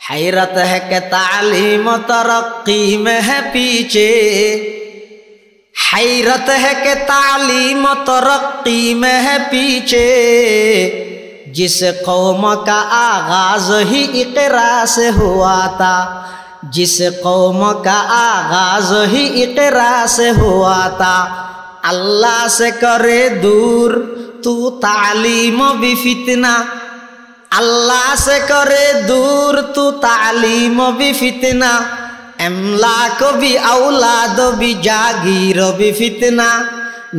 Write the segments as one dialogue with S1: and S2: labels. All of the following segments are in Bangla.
S1: हैरत है कि तालीम तरक्की में है पीछे, हैरत है कि तालीम तरक्की में है पीछे, जिस कौम का आगाज ही इक़रा से हुआ था, जिस कौम का आगाज ही इक़रा से हुआ था। अल्लाह से करे दूर तू तालीम भी फितना, अल्लाह से करे दूर तू तालीम भी फितना, अमलाक भी औलाद भी जागीर भी फितना,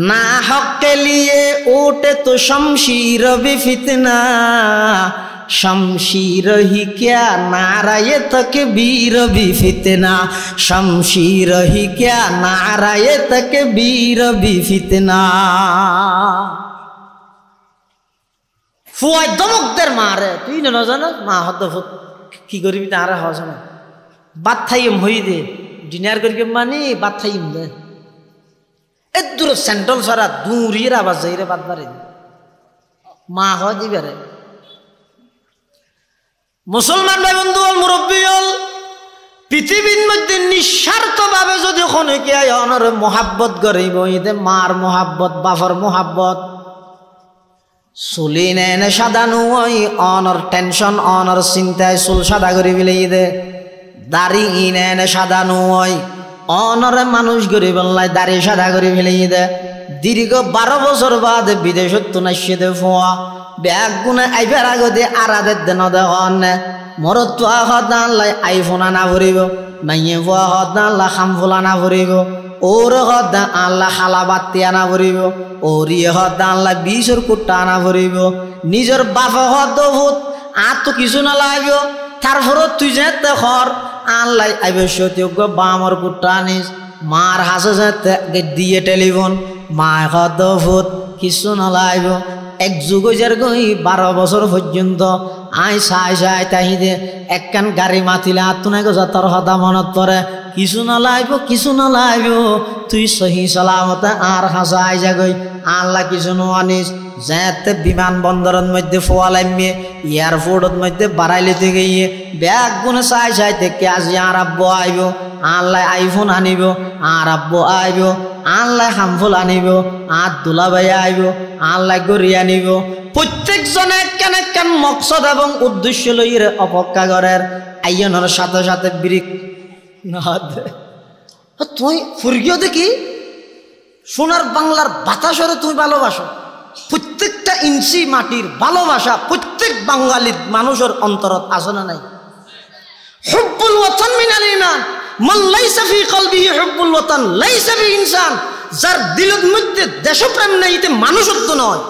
S1: ना हक के लिए उठे तो शमशीर भी फितना, शमशीर ही क्या नाराए तकबीर भी फितना, शमशीर ही क्या नाराए तकबीर भी फितना। ফুয়াই দমকদের মারে তুই না জানো মা হদ কি করবি তারা হস না বাদ থাইম হই দে ডিনার করি মানে বাদ থাইম দে এ দূর সেন্ট্রাল সারা দূরির আবার যাইরে বাদ বারে মা হয় দিবারে। মুসলমান ভাই বন্ধু মুরব্বী হল পৃথিবীর মধ্যে নিঃস্বার্থভাবে যদি কোনো কে অনর মোহাব্বত করিব এতে মার মোহাব্বত বাফর মোহাব্বত চুলি নেনে সাদানো ওই অনর টেনশন অনর চিন্তায় চুল সাদা করে বিলাই দে, দাড়ি নেনে সাদানো ওই অনরে মানুষ গরিব দাড়ি সাদা করে ফেলাই দে। দীর্ঘ 12 বছর বাদ বিদেশত নাইছে দে ফোয়া ব্যাগ গুনে আইবার আগতে আরাদের দেন দেন মরত হদাল্লাই আইফোন আনা ভরিব, মাইয়ে ফুয়া হদাল্লা খামফুল আনা ভরিব, ওর হদা আল্লাহ খালা বাতি আনা ভরিব, ওরিয়ে হদা আল্লাহ 20 কোটা আনা ভরিব, নিজের বাপ হদ ভূত আর তো কিছু না লাগিব। তারপরও তুই যেতে ঘর আল্লাহ আইবে সত্যজ্ঞ বামর কোটা আনিস, মার হাসে যেতে দিয়ে টেলিফোন মা হদ ভূত কিছু না লাগিব। এক যুগ যার গই 12 বছর পর্যন্ত আই সাই সাই তাহিদে একখান গাড়ি মাতিলে আত্মনায় যতর হদা মনত পরে কিছু না লাইব কিছু না লাইব তুই সহি সালামতে আর হাসা আই যাগই আল্লাহ কিছু আনিস যেতে বিমানবন্দরের মধ্যে ফোয়ালাইমে এয়ারপোর্টের মধ্যে বাড়াইলিতে গিয়ে ব্যাগ গুনে সাই সাই থেকে আজি আর আব্বু আইব, আল্লাহ আইফোন আনিব, আর আব্বু আইব, আল্লাহ হামফুল আনিব, আর দুলাভাই আইব, আল্লাহ গড়ি আনিব। প্রত্যেকজনে কেন কেন মকসদ এবং উদ্দেশ্য লইয়ে অপেক্ষা করার আইয়নের সাথে সাথে ব্রিক না দে তুই ফুরগিও দেখি সোনার বাংলার বাতাসরে তুমি ভালোবাসো। প্রত্যেকটা ইঞ্চি মাটির ভালোবাসা প্রত্যেক বাঙালির মানুষের অন্তরত আছে না নাই? হুব্বুল ওয়াতান মিনাল ঈমান, মান লাইসা ফি কলবিহি হুব্বুল ওয়াতান লাইসা বি ইনসান। যার দিলের মধ্যে দেশপ্রেম নাই এতে মানুষত্ব নয়।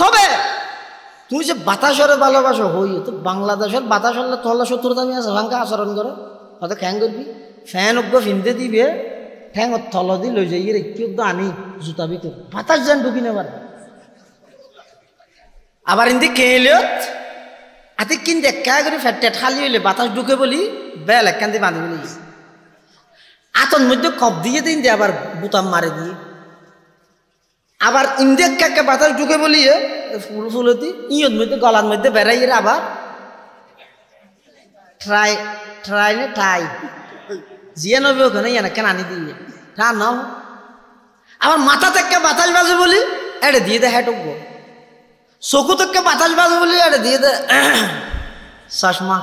S1: তবে তুমি যে বাতাসরে ভালোবাসো হই তো বাংলাদেশের বাতাস হলে তোলা শত্রুতা নিয়ে আছে ভাঙ্গা আচরণ করো হয়তো খ্যাং করবি ফ্যান অজ্ঞ ফিনতে দিবে ঠ্যাং থল দি লই যাই রেখে আনি জুতা ভিতর বাতাস যেন ঢুকি নেবার। আবার ইন্দি কেলিয়ত আতি কিনতে একা করে ফেটে খালি হইলে বাতাস ঢুকে বলি বেল একখান দিয়ে বাঁধি বলি আতন মধ্যে কপ দিয়ে দিন দিয়ে আবার বুতাম মারে দিয়ে আবার ইন্দি একা বাতাস ঢুকে বলি ফুল ফুলতি ইয়ত মধ্যে গলার মধ্যে বেড়াই আবার ট্রাই ট্রাই না ট্রাই জিয়া নবে ওখানে ইয়ে কেন আনি দিয়ে তা নাও আবার মাথা থেকে বাতাস বাজে বলি এটা দিয়ে দে হ্যাঁ টুকবো চকু থেকে বাতাস বাজে বলি এটা দিয়ে দে চশমা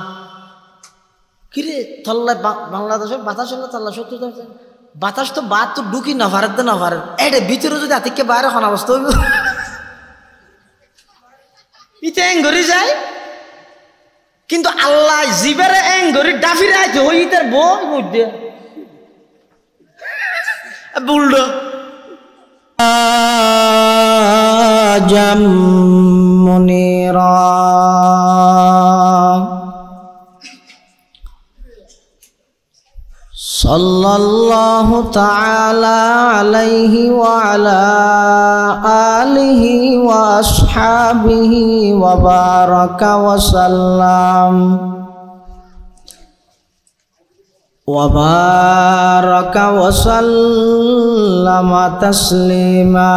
S1: কিরে তল্লা বাংলাদেশের বাতাস হলে তল্লা সত্তর বাতাস তো বাদ তো ঢুকি না ভারত না ভারত এটা ভিতরে যদি আতিকে বাইরে এখন অবস্থা হইব ইতে এঙ্গরি যায় কিন্তু আল্লাহ জিবেরে এঙ্গরি ডাফিরে আইতে হই তার বই মধ্যে বুলডো জাম মুনিরা সাল্লাল্লাহু তাআলা আলাইহি ওয়া আলা আলিহি ওয়া আসহাবিহি ওয়া বারাকা ওয়া সাল্লাম وبارك وسلم تسليما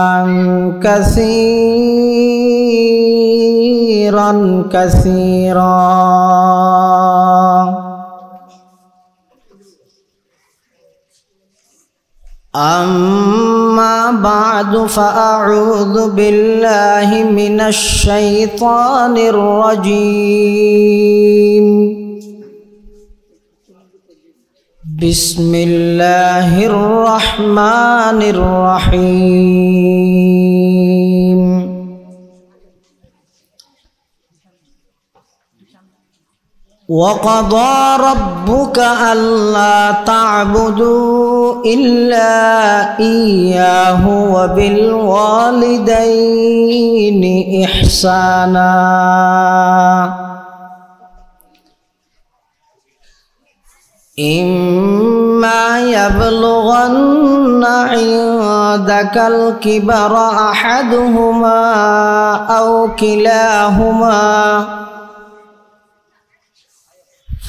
S1: كثيرا أما بعد فأعوذ بالله من الشيطان الرجيم بسم الله الرحمن الرحيم وقضى ربك ألا تعبدوا إلا إياه وبالوالدين إحسانا إما يبلغن عندك الكبر أحدهما أو كلاهما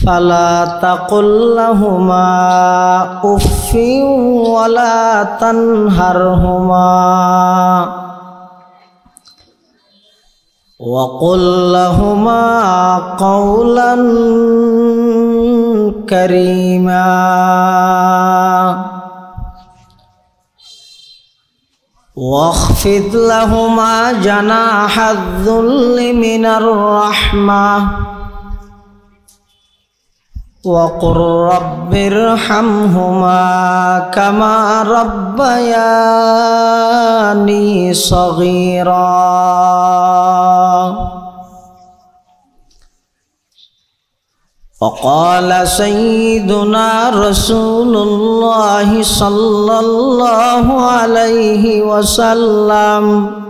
S1: فلا تقل لهما أف ولا تنهرهما وقل لهما قولا كريما واخفض لهما جناح الذل من الرحمة وقل رب ارحمهما كما ربياني صغيرا وقال سيدنا رسول الله صلى الله عليه وسلم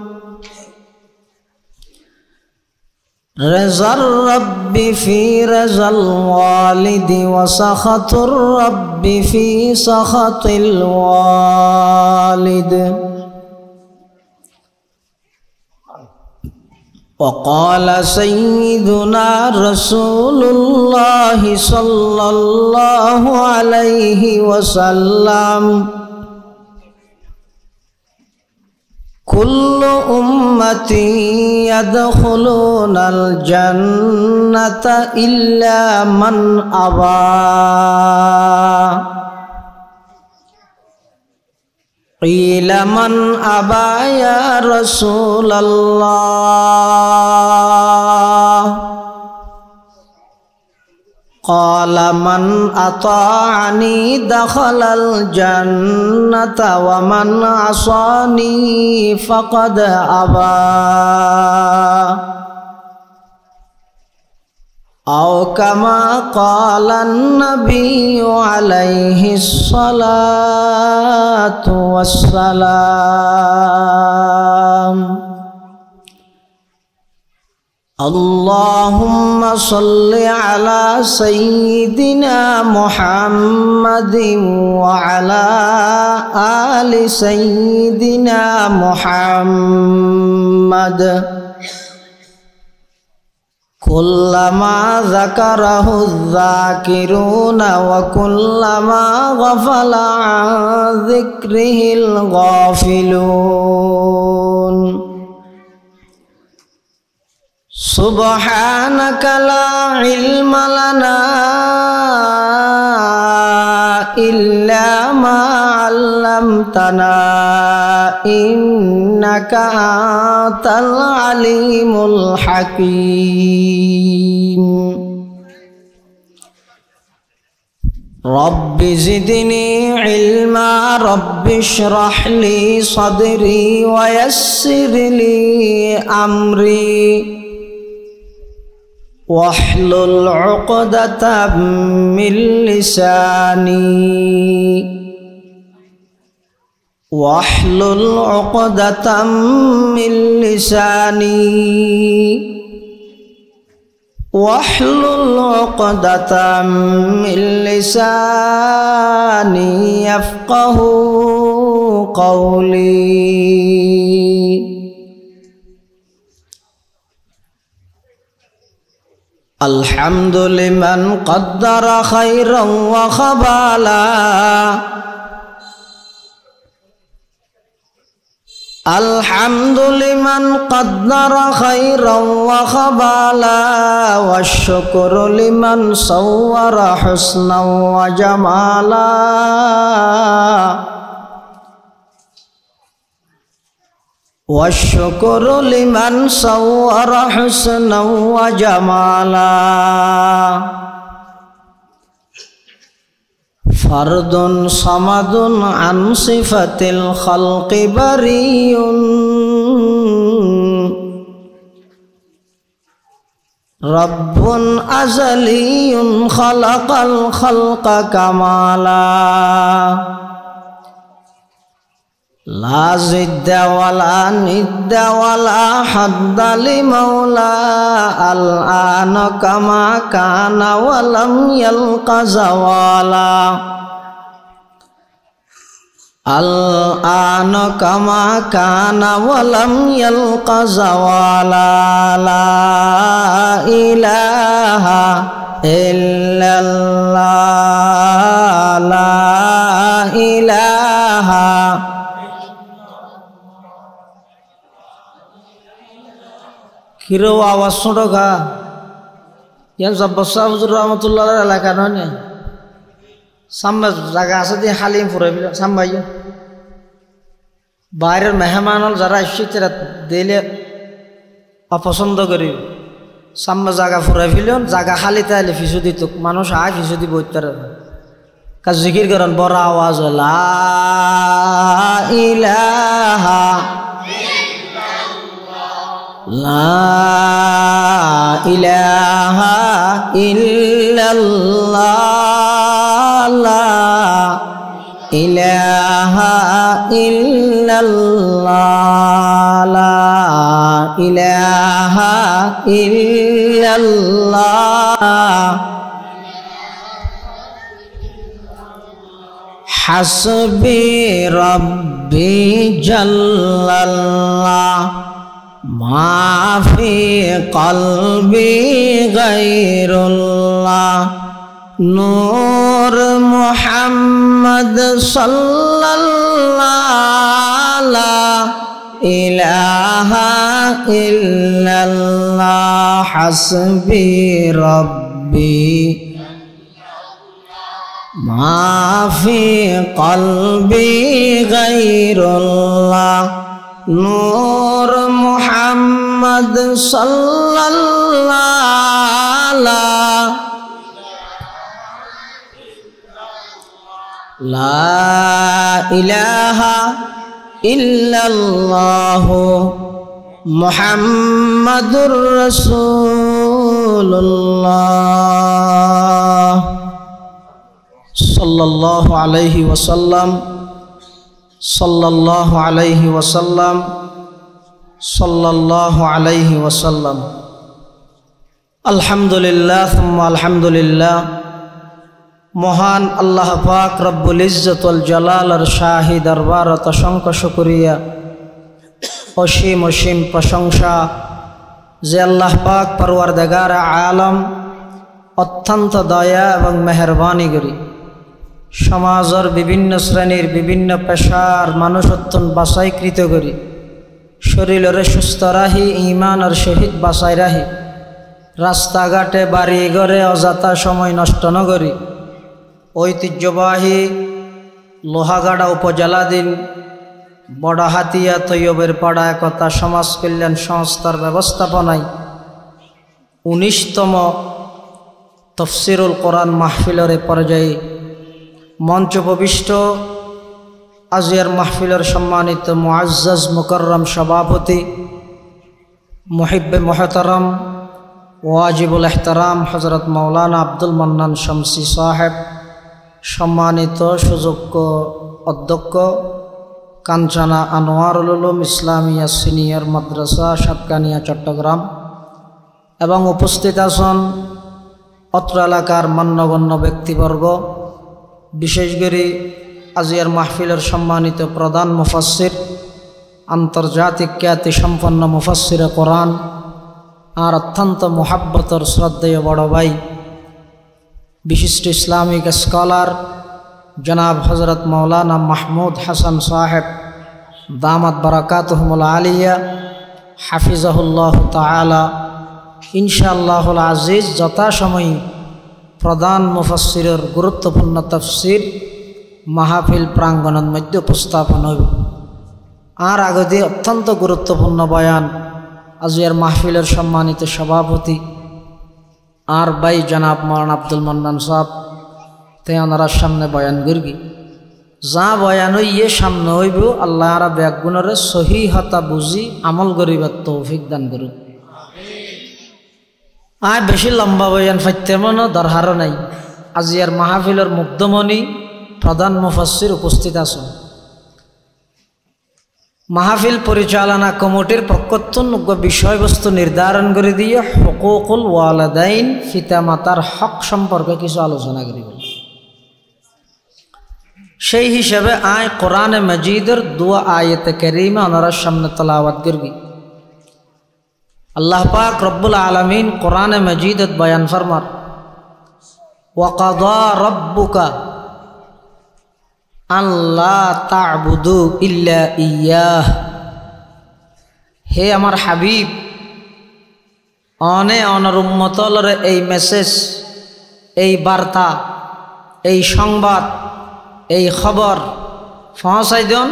S1: رضا الرب في رضا الوالد وسخط الرب في سخط الوالد وقال سيدنا رسول الله صلى الله عليه وسلم كل أمتي يدخلون الجنة إلا من أبى قيل من أبى يا رسول الله قال من أطاعني دخل الجنة ومن عصاني فقد أبى أو كما قال النبي عليه الصلاة والسلام اللهم صل على سيدنا محمد وعلى آل سيدنا محمد كلما ذكره الذاكرون وكلما غفل عن ذكره الغافلون سبحانك لا علم لنا إلا ما علمتنا إنك أنت العليم الحكيم رب زدني علما رب اشرح لي صدري ويسر لي أمري واحلل عقدة من لساني واحلل عقدة من لساني واحلل عقدة من لساني يفقه قولي الحمد لمن قدر خيرا وخبالا الحمد لمن قدر خيرا وخبالا والشكر لمن صور حسنا وجمالا والشكر لمن صور حسنا وجمالا فرد صمد عن صفة الخلق بري رب أزلي خلق الخلق كمالا لا زد ولا ند ولا حد لمولى الآن كما كان ولم يلق زوالا الآن كما كان ولم يلق زوالا لا إله إلا الله لا إله কিরো আওয়াজ ছোটো গা ইয়ান জব্বসা হুজুর রহমতুল্লাহ এলাকা নয় না সাম্বা জায়গা আছে দিয়ে হালিম ফুরাই সাম্বাই বাইরের মেহমান যারা এসছে তারা দিলে অপছন্দ করি সাম্বা জায়গা ফুরাই ফেলেন জায়গা খালি তাইলে ফিসু দিত মানুষ আয় ফিসু দিব কাজ জিকির করেন বড় আওয়াজ লা ইলাহা লা ইলাহা ইল্লাল্লাহ লা ইলাহা ইল্লাল্লাহ লা ইলাহা ইল্লাল্লাহ হাসবি রব্বি জাল্লাল্লাহ মাফি কলবি গায়রুল্লাহ নূর মুহাম্মদ সাল্লাল্লাহ লা ইলাহা ইল্লাল্লাহ হাসবি রব্বি মাফি কলবি গায়রুল্লাহ নূর মুহাম্মদ সাল্লাল্লাহ লা ইলাহা ইল্লাল্লাহ মুহাম্মাদুর রাসূলুল্লাহ সাল্লাল্লাহু আলাইহি ওয়াসাল্লাম সাল্লাল্লাহু আলাইহি ওয়াসাল্লাম সাল্লাল্লাহু আলাইহি ওয়াসাল্লাম আলহামদুলিল্লাহ সুম্মা আলহামদুলিল্লাহ মহান আল্লাহ পাক রব্বুল ইজ্জত ওয়াল জালালের শাহী দরবারত অসংখ্য শুকরিয়া অসীম অসীম প্রশংসা যে আল্লাহ পাক পরওয়ারদিগার আলম অত্যন্ত দয়া এবং মেহরবানি করি সমাজের বিভিন্ন শ্রেণীর বিভিন্ন পেশার মানুষ অত্যন্ত বাছাইকৃত করি শরীরে সুস্থ রাহি ইমানের সহিত বাছাই রাহি রাস্তাঘাটে বাড়ি ঘরে অযথা সময় নষ্ট ন করি ঐতিহ্যবাহী লোহাগাড়া উপজেলাধীন বড়হাতিয়া তৈয়বের পাড়া একতা সমাজ কল্যাণ সংস্থার ব্যবস্থাপনায় ১৯তম তফসিরুল কোরআন মাহফিলের পর্যায়ে মঞ্চপ্রবিষ্ট আজিয়ার মাহফিলের সম্মানিত মুআজ্জাজ মুকররম সভাপতি মুহিব্বে মুহতারাম ওয়াজিবুল ইহতারাম হযরত মাওলানা আব্দুল মান্নান শামসী সাহেব, সম্মানিত সুযোগ্য অধ্যক্ষ কাঞ্চনা আনোয়ারুল উলুম ইসলামিয়া সিনিয়র মাদ্রাসা সাতকানিয়া চট্টগ্রাম এবং উপস্থিত আছেন অত্র এলাকার মান্যগণ্য ব্যক্তিবর্গ, বিশেষ করে আজিয়ার মাহফিলের সম্মানিত প্রধান মুফাসসির, আন্তর্জাতিক খ্যাতি সম্পন্ন মুফাসসিরে কোরআন আর অত্যন্ত মোহাব্বতর শ্রদ্ধেয় বড় ভাই বিশিষ্ট ইসলামিক স্কলার জনাব হজরত মৌলানা মাহমুদ হাসান সাহেব দামাত বারাকাতুহুমুল আলিয়া হাফিজাহুল্লাহ তাআলা ইনশাআল্লাহুল আজিজ যথাসময়ে প্রধান মুফাসসিরের গুরুত্বপূর্ণ তাফসীর মাহফিল প্রাঙ্গণের মধ্যে উপস্থাপন হইব। আর আগতে অত্যন্ত গুরুত্বপূর্ণ বয়ান আজকের মাহফিলের সম্মানিত সভাপতি আর ভাই জনাব মৌলানা আব্দুল মান্নান সাহেব তে ওনার সামনে বয়ান করবি যা বয়ান ইয়ে সামনে হইব আল্লাহ আর ব্যাগুণরে সহি হতা বুঝি আমল করিবার তৌফিক দান করুন। আয় বেশি লম্বা বয়ান ফাইতে মনো দরকারও নাই। আজিয়ার মাহফিলের মুগ্ধমণি প্রধান মুফাসসির উপস্থিত আছেন। মাহফিল পরিচালনা কমিটির পক্ষত্ব বিষয়বস্তু নির্ধারণ করে দিয়ে হুকুকুল ওয়ালিদাইন পিতামাতার হক সম্পর্কে কিছু আলোচনা করিব। সেই হিসাবে আয় কোরআনে মজিদের দুয়া আয়াতে কারিমা ওনার সামনে তেলাওয়াত করবি। আল্লাহ পাক রব্বুল আলামিন কোরআনে মজিদত বয়ান ফরমার ওয়াকাদা রব্বুকা আল্লাহ তা'বুদু ইল্লা ইয়্যাহ। হে আমার হাবিব, অনে অনর উম্মতলরে এই মেসেজ, এই বার্তা, এই সংবাদ, এই খবর পৌঁছাই দেন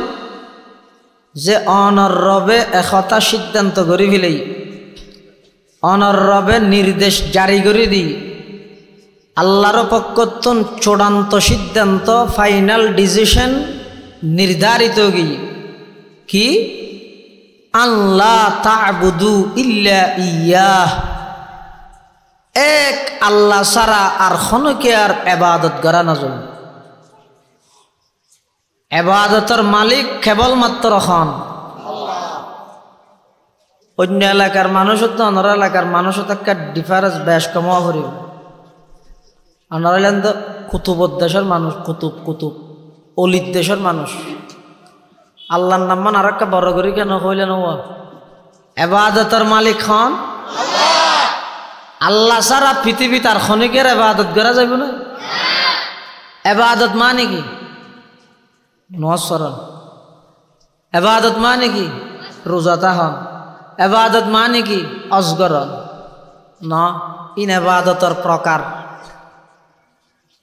S1: যে অনর রবে একতা সিদ্ধান্ত করি ফেলেই, অনর রবে নির্দেশ জারি করে দিই, আল্লাহর পক্ষতন চূড়ান্ত সিদ্ধান্ত ফাইনাল ডিসিশন নির্ধারিত কি আল্লাহ তা'বুদু ইল্লা ইয়্যাহ, এক আল্লাহ ছাড়া আর কোনোকে আর ইবাদত করা না যাবে। ইবাদতের মালিক কেবলমাত্র খন আল্লাহ। অন্য এলাকার মানুষ তো অন্য এলাকার মানুষ একটা ডিফারেন্স বেশ কম করিব। আনারাইলেন তো কুতুবর দেশের মানুষ, কুতুব অলিদ দেশের মানুষ। আল্লাহর নাম মান আর একটা বড় করি কেন কইলেন ও ইবাদতের মালিক খন আল্লাহ। আল্লাহ ছাড়া পৃথিবীতে আর ক্ষণিকের ইবাদত করা যাবে না। ইবাদত মানে কি? নসরণ। ইবাদত মানে কি? রোজাতা হন। ইবাদত মানে কি? অজগরন না। ইন ইবাদতের প্রকার।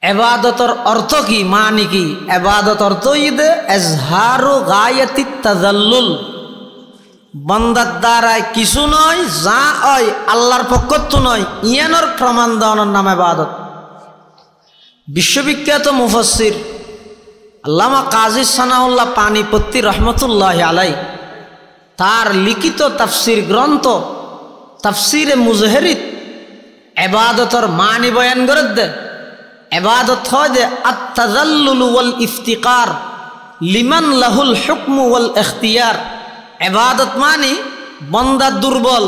S1: ইবাদতের অর্থ কি? মানে কি? ইবাদত অর্থ ইদে ইজহারু গায়াতিত তাজাল্লুল, বান্দার দ্বারায় কিছু নয়, যা হয় আল্লাহর পক্ষত নয়, ইয়ানোর প্রমাণ দেওয়ানোর নাম ইবাদত। বিশ্ববিখ্যাত মুফাসসির আল্লামা কাজী সানাউল্লাহ পানিপত্তি রহমতুল্লাহ আলাই তার লিখিত তাফসির গ্রন্থ তাফসিরে মুজহিরিত ইবাদতের মানি বয়ান করে দে। ইবাদত হয় যে আত-তাযাল্লুল ওয়াল ইফতিকার লিমান লাহুল হুকমু ওয়াল ইখতিয়ার। ইবাদত মানে বান্দা দুর্বল,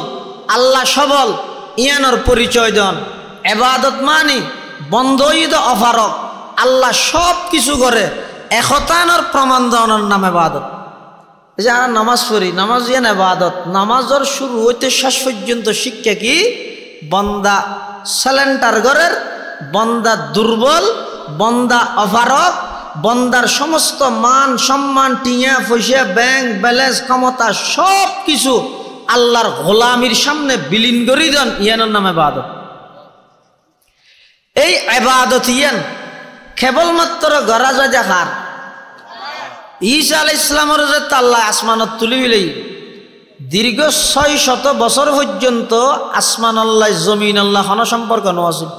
S1: আল্লাহ সবল, ইয়ানোর পরিচয় দেন। ইবাদত মানে বন্ধইদ অফারক, আল্লাহ সব কিছু করে, একতানোর প্রমাণ দেওয়ানোর নাম ইবাদত। এই যে আমরা নামাজ পড়ি, নামাজ ইয়ান ইবাদত। নামাজের শুরু হইতে শেষ পর্যন্ত শিক্ষা কি? বান্দা স্যালেন্টার ঘরের, বন্দা দুর্বল, বন্দা অফারক, বন্দার সমস্ত মান সম্মান, টিয়া পয়সা, ব্যাংক ব্যালেন্স, ক্ষমতা সব কিছু আল্লাহর গোলামির সামনে বিলীন করে দেন, ইয়ানোর নামে ইবাদত। এই ইবাদত ইয়ান কেবলমাত্র গড়া যায় দেখার। ঈসা আলাইহিস সালামের যে আল্লাহ আসমানত তুলি বিলেই দীর্ঘ 600 বছর পর্যন্ত আসমান আল্লাহ জমিন আল্লাহ কোনো সম্পর্ক নছিল।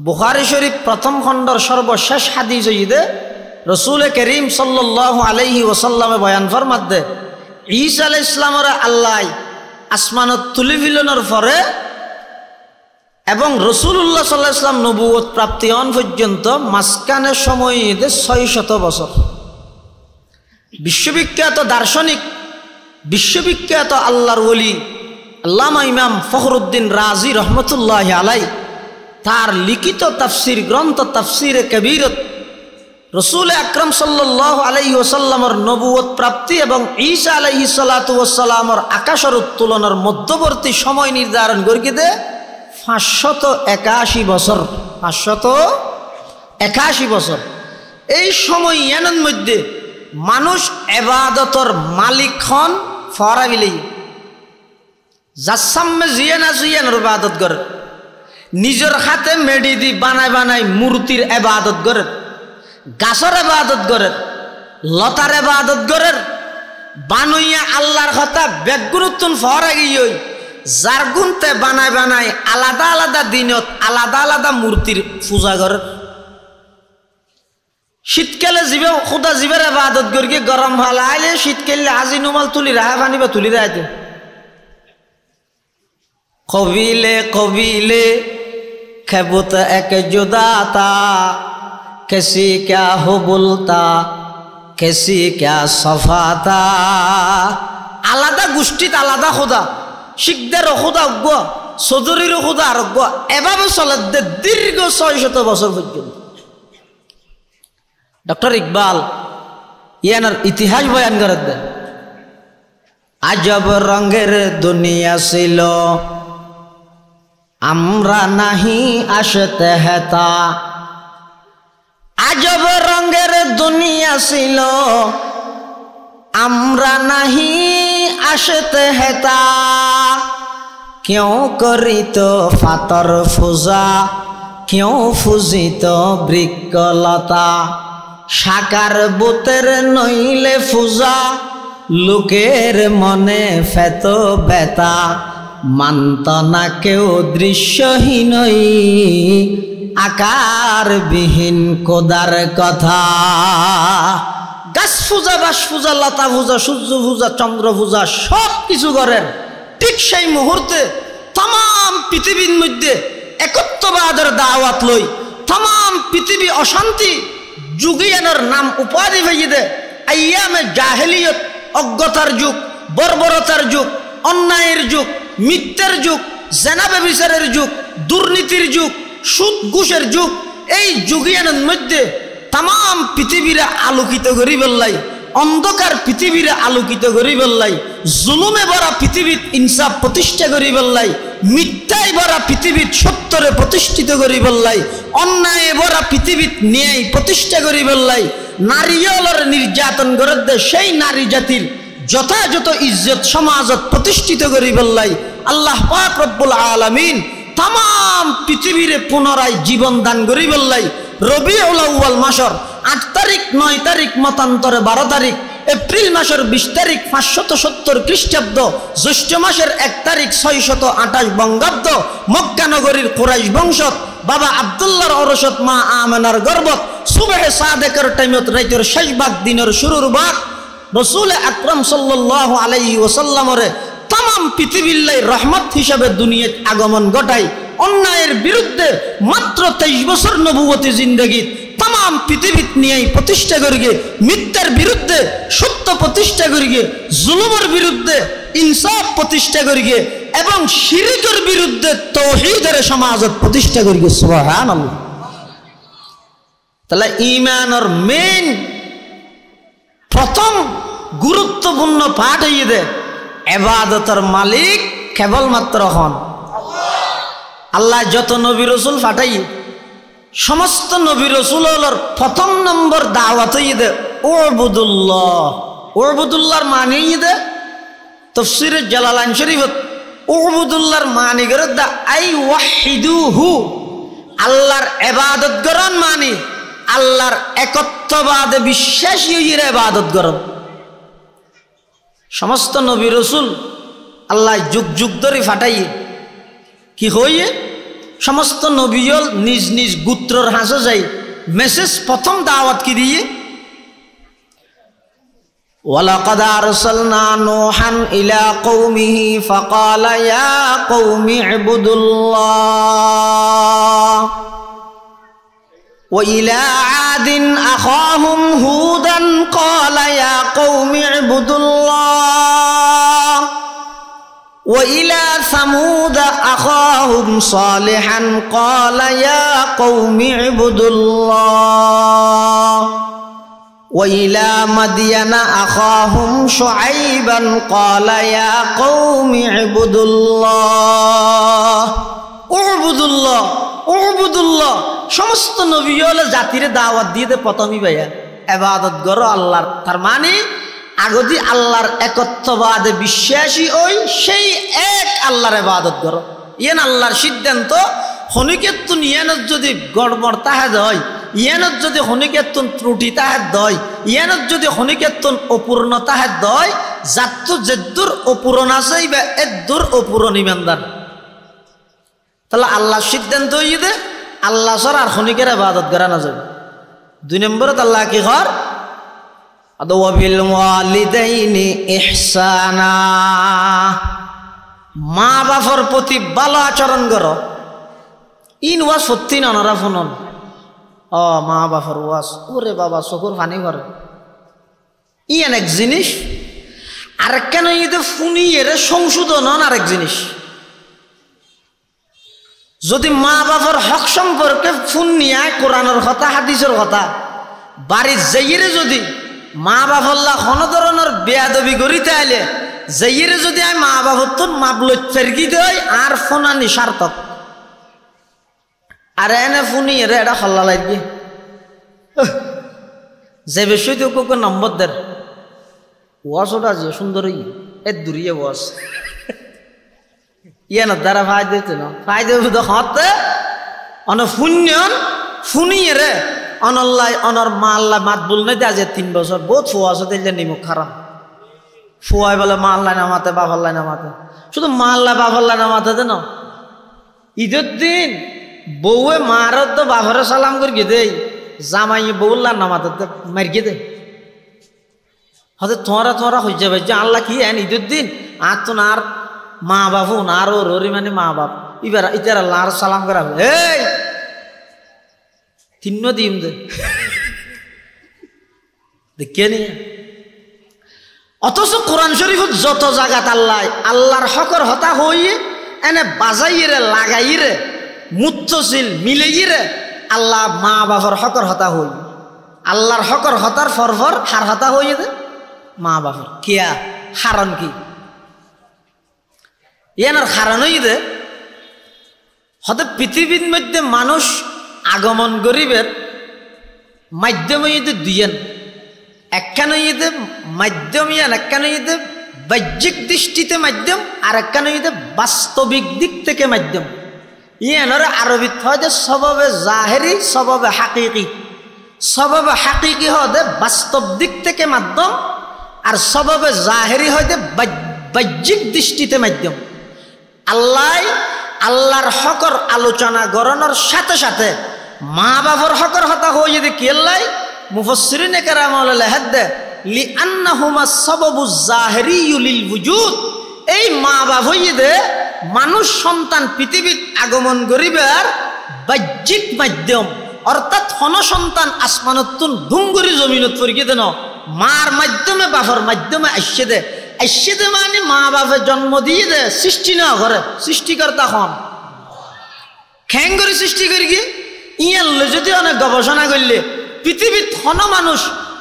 S1: বুখারী শরীফ প্রথম খণ্ডর সর্বশেষ হাদিস হইদে রসুল করিম সাল্লাল্লাহু আলাইহি ওয়াসাল্লামে বয়ান ফরমাতে ঈসা আলাইহিস সালামের আল্লাহ আসমানত তুলি বিলনের পরে এবং রসুল্লাহ সাল্লাল্লাহু আলাইহি ওয়াসাল্লাম নবুয়ত প্রাপ্তি হন পর্যন্ত মাঝখানের সময় 600 বছর। বিশ্ববিখ্যাত দার্শনিক, বিশ্ববিখ্যাত আল্লাহর ওলি আল্লামা ইমাম ফখরুদ্দিন রাজি রহমতুল্লাহ আলাই তার লিখিত তাফসির গ্রন্থ তাফসিরে কবীরত রসুল আকরাম সাল্লাল্লাহু আলাইহি ওয়াসাল্লামের নবুয়ত প্রাপ্তি এবং ঈসা আলাইহিস সালাতু ওয়াস সালামের আকাশের উত্তোলনের মধ্যবর্তী সময় নির্ধারণ করে দে 581 বছর। 581 বছর। এই সময় ইয়ানের মধ্যে মানুষ ইবাদতের মালিক হন ফরাবিলি যার সামনে জিয়ে না জিয়ানোর ইবাদত করে, নিজের হাতে মেডি দি বানাই মূর্তির ইবাদত করে, গাছের ইবাদত করে, লতার ইবাদত করে, বানুইয়া আল্লাহর কথা বেগুরুত্তন ফহরা গিয়ে যার গুনতে বানায় বানায় আলাদা আলাদা দিনত আলাদা আলাদা মূর্তির পূজা করে। শীতকালে জীবে খুদা জীবের ইবাদত করি, গরম হলে আইলে শীতকালে আজি নুমাল তুলি রাহা পানি বা তুলি রাখতে। কবিলে কবিলে খেবুত এক জুদাতা, कैसी क्या हो बोलता कैसी क्या सफाता। আলাদা গোষ্ঠীত আলাদা খোদা, শিখদের খোদা অজ্ঞ, চৌধুরীর খোদা আর অজ্ঞ, এভাবে চলে দীর্ঘ ৬০০ বছর পর্যন্ত। ডক্টর ইকবাল ইয়ানার ইতিহাস বয়ান করে দেন, আজব রঙের দুনিয়া ছিল আমরা নাহি আসতে হেতা। আজব রঙের দুনিয়া ছিল আমরা নাহি আসতে হেতা। কেউ করিত ফাতর ফুজা কেউ ফুজিত বৃক্ষলতা। সাকার বুতের নইলে ফুজা লোকের মনে ফেত বেতা। মানত না কেউ দৃশ্যহীনই আকার বিহীন কোদার কথা। গাছ পূজা বাস পূজা লতা পূজা সূর্য পূজা চন্দ্র পূজা সব কিছু করেন। ঠিক সেই মুহূর্তে তাম পৃথিবীর মধ্যে একত্ববাদের দাওয়াত লই তাম পৃথিবী অশান্তি যুগিয়ানোর নাম উপাধি ভেঙে দে। আইয়ামে জাহেলিয়ত অজ্ঞতার যুগ, বর্বরতার যুগ, অন্যায়ের যুগ, মিথ্যার যুগ, জেনাবে বিচারের যুগ, দুর্নীতির যুগ, সুদ ঘুষের যুগ। এই যুগিয়ানের মধ্যে তাম পৃথিবীরে আলোকিত করি বললাই, অন্ধকার পৃথিবীরে আলোকিত করি বললাই, জুলুমে ভরা পৃথিবীত ইনসাফ প্রতিষ্ঠা করি বললাই, মিথ্যায় ভরা পৃথিবীত সত্যরে প্রতিষ্ঠিত করি বললাই, অন্যায় ভরা পৃথিবীত ন্যায় প্রতিষ্ঠা করি বললাই, নারীয়লর নির্যাতন করে দে সেই নারী জাতির যথাযথ ইজ্জত সমাজত প্রতিষ্ঠিত করি বললাই। আল্লাহ পাক রব্বুল আলামিন তাম পৃথিবীরে পুনরায় জীবন দান করি বললাই। রবিউল আউয়াল মাসের ৮ তারিখ ৯ তারিখ মতান্তরে ১২ তারিখ, এপ্রিল মাসের ২০ তারিখ ৫৭০ খ্রিস্টাব্দ, জ্যৈষ্ঠ মাসের ১ তারিখ ৬২৮ বঙ্গাব্দ, মক্কা নগরীর কুরাইশ বংশত বাবা আব্দুল্লাহর অরসত মা আমেনার গর্ভত সুবহে সাদেকের টাইমত রাইতের শেষ ভাগ দিনের শুরুর ভাগ রসুল আকরাম সাল্লাল্লাহু আলাইহি ওয়াসাল্লামরে তাম পৃথিবীর রহমত হিসাবে দুনিয়াত আগমন ঘটায়। অন্যায়ের বিরুদ্ধে মাত্র ২৩ বছর নবুয়তি জিন্দেগিত তাম পৃথিবীত নিয়ে প্রতিষ্ঠা করিগে, মিথ্যার বিরুদ্ধে সত্য প্রতিষ্ঠা করিগে, জুলুমের বিরুদ্ধে ইনসাফ প্রতিষ্ঠা করিগে এবং শিরকের বিরুদ্ধে তাওহীদের সমাজত প্রতিষ্ঠা করিগে। সুবহানাল্লাহ। তাহলে ঈমানের মেইন প্রথম গুরুত্বপূর্ণ পাঠ হইয়ে দে ইবাদতের মালিক কেবলমাত্র হন আল্লাহ। যত নবী রসুল পাঠাই সমস্ত নবী রসুলের প্রথম নম্বর দাওয়াত হইয়ে দে উবুদুল্লাহ। উবুদুল্লাহর মানে হইয়ে দে তাফসীরে জালালাইন শরীফত উবুদুল্লাহর মানে করে দা আই ওয়াহিদুহু, আল্লাহর ইবাদত করন মানে আল্লাহর একত্ববাদে বিশ্বাসী হইয়ে ইবাদত করন। সমস্ত নবী রসুল আল্লাহ যুগ যুগ ধরে ফাটাই কি হইয়ে সমস্ত নবীল নিজ নিজ গোত্রর হাসে যাই মেসেজ প্রথম দাওয়াত কি দিয়ে ওয়ালাকাদ আরসালনা নূহান ইলা কওমিহি ফাকালা ইয়া কওমি ইবুদুল্লাহ وإلى عاد أخاهم هودا قال يا قوم اعبدوا الله وإلى ثمود أخاهم صالحا قال يا قوم اعبدوا الله وإلى مدين أخاهم شعيبا قال يا قوم اعبدوا الله اعبدوا الله اعبدوا الله। সমস্ত নবী হলে জাতিরে দাওয়াত দিয়ে দে প্রথমই ভাইয়া ইবাদত করো আল্লাহর। তার মানে আগদি আল্লাহর একত্ববাদে বিশ্বাসী ওই সেই এক আল্লাহর ইবাদত করো। ইয়েন আল্লাহর সিদ্ধান্ত হনিকেতুন ইয়ানত যদি গড়বড় তাহে হয়, ইয়ানত যদি হনিকেতুন ত্রুটি তাহে হয়, ইয়ানত যদি হনিকেতুন অপূর্ণ তাহে হয়, যাত যেদুর অপূরণ আছে বা এদুর অপূরণ ইমানদার। তাহলে আল্লাহ সিদ্ধান্ত হয়ে দে আল্লাহ সর আর খনিকের ইবাদত করা না যাবে। 2 নম্বরত আল্লাহ কি কর ওয়াবিল ওয়ালিদাইনি ইহসানা, মা বাবার প্রতি ভালো আচরণ করো। ইন ওয়াজ সত্যি না ওনারা ফোনন মা বাবার ওয়াজ ওরে বাবা চকুর পানি করে ই এক জিনিস। আর কেন ইতে ফুনি এর সংশোধন আরেক জিনিস। যদি মা বাবার হক সম্পর্কে ফোন নিয়ে কোরআনের কথা হাদিসের কথা বাড়ির যাইরে যদি মা বাবাল্লা কোনো ধরনের বেয়াদবি করিতে আইলে যাইরে যদি আমি মা বাবার তোর মাপলত ফেরকি দেয় আর ফোন আনি সার্থক। আর এনে ফোনি এর এটা হল্লা লাগবে যে বিষয় তো কোক নম্বর দের ওয়াশ ওটা যে সুন্দর এর দূরিয়ে ওয়াশ ইয়ে না দ্বারা ফাই দিতে না ফাই দেবে তো হতে অন শূন্যন শুনিয়ে রে অনল্লাই অনর মা আল্লাহ মাত বল নাই আজ 3 বছর বহুত ফোয়া আছে দিলে নিমুখ খারাপ ফোয়াই বলে মা আল্লাহ নামাতে বাপ আল্লাহ নামাতে শুধু মা আল্লাহ বাপ আল্লাহ নামাতে দে না ঈদের দিন বউয়ে মার তো বাপরে সালাম করে গিয়ে দেই জামাই বউল্লাহ নামাতে মার গিয়ে দে হয়তো তোরা হয়ে যাবে যে আল্লাহ কি এন ঈদের দিন আর তো না আর মা বাপু না আর ওরি মানে মা বাপ এবার ইতার আল্লাহ আর সালাম করা এই 3 দিন দে দেখে নিয়ে। অথচ কোরআন শরীফত যত জায়গাত আল্লাহর হকর হতা হইয়ে এনে বাজাইরে লাগাইরে মুচ্ছছিল মিলেইরে আল্লাহ মা বাবার হকর হতা হই আল্লাহর হকর হতার ফরফর হার হতা হইয়ে দে মা বাবার কিয়া হারণ কি ইয়ানোর হারণ হই দে হতে পৃথিবীর মধ্যে মানুষ আগমন গরিবের মাধ্যম হইতে দুইয়েন একখান হইতে মাধ্যম ইয়ান একখান হইতে বাহ্যিক দৃষ্টিতে মাধ্যম আর একখান হইতে বাস্তবিক দিক থেকে মাধ্যম। ইয়ানোর আরবিত হয় যে সবাবে জাহেরি সবাবে হাকিকি। সবাবে হাকিকি হতে বাস্তব দিক থেকে মাধ্যম আর সবাবে জাহেরি হইতে বাহ্যিক দৃষ্টিতে মাধ্যম। আল্লাহর হকর আলোচনা গড়ানোর সাথে সাথে মা বাবার হকর হতা হয়ে যদি কি আল্লাহ মুফাসসিরিনে কেরাম লেখেন দে লিআন্নাহুমা সাবাবুজ জাহিরিয়্যু লিল ওয়ুজুদ। এই মা বাপ হইয়ে দে মানুষ সন্তান পৃথিবীত আগমন করিবার বাহ্যিক মাধ্যম অর্থাৎ হন সন্তান আসমানতুন ধুমগুরি জমিনত পড়িয়ে দেন মার মাধ্যমে বাপর মাধ্যমে আসছে দে মানে মা বাপে জন্ম দিয়ে দে সৃষ্টি না করে সৃষ্টিকর্তা হন খ্যাং করে সৃষ্টি করি কি ইয়াল্লে যদি অনেক গবেষণা করলে পৃথিবীত হন মানুষ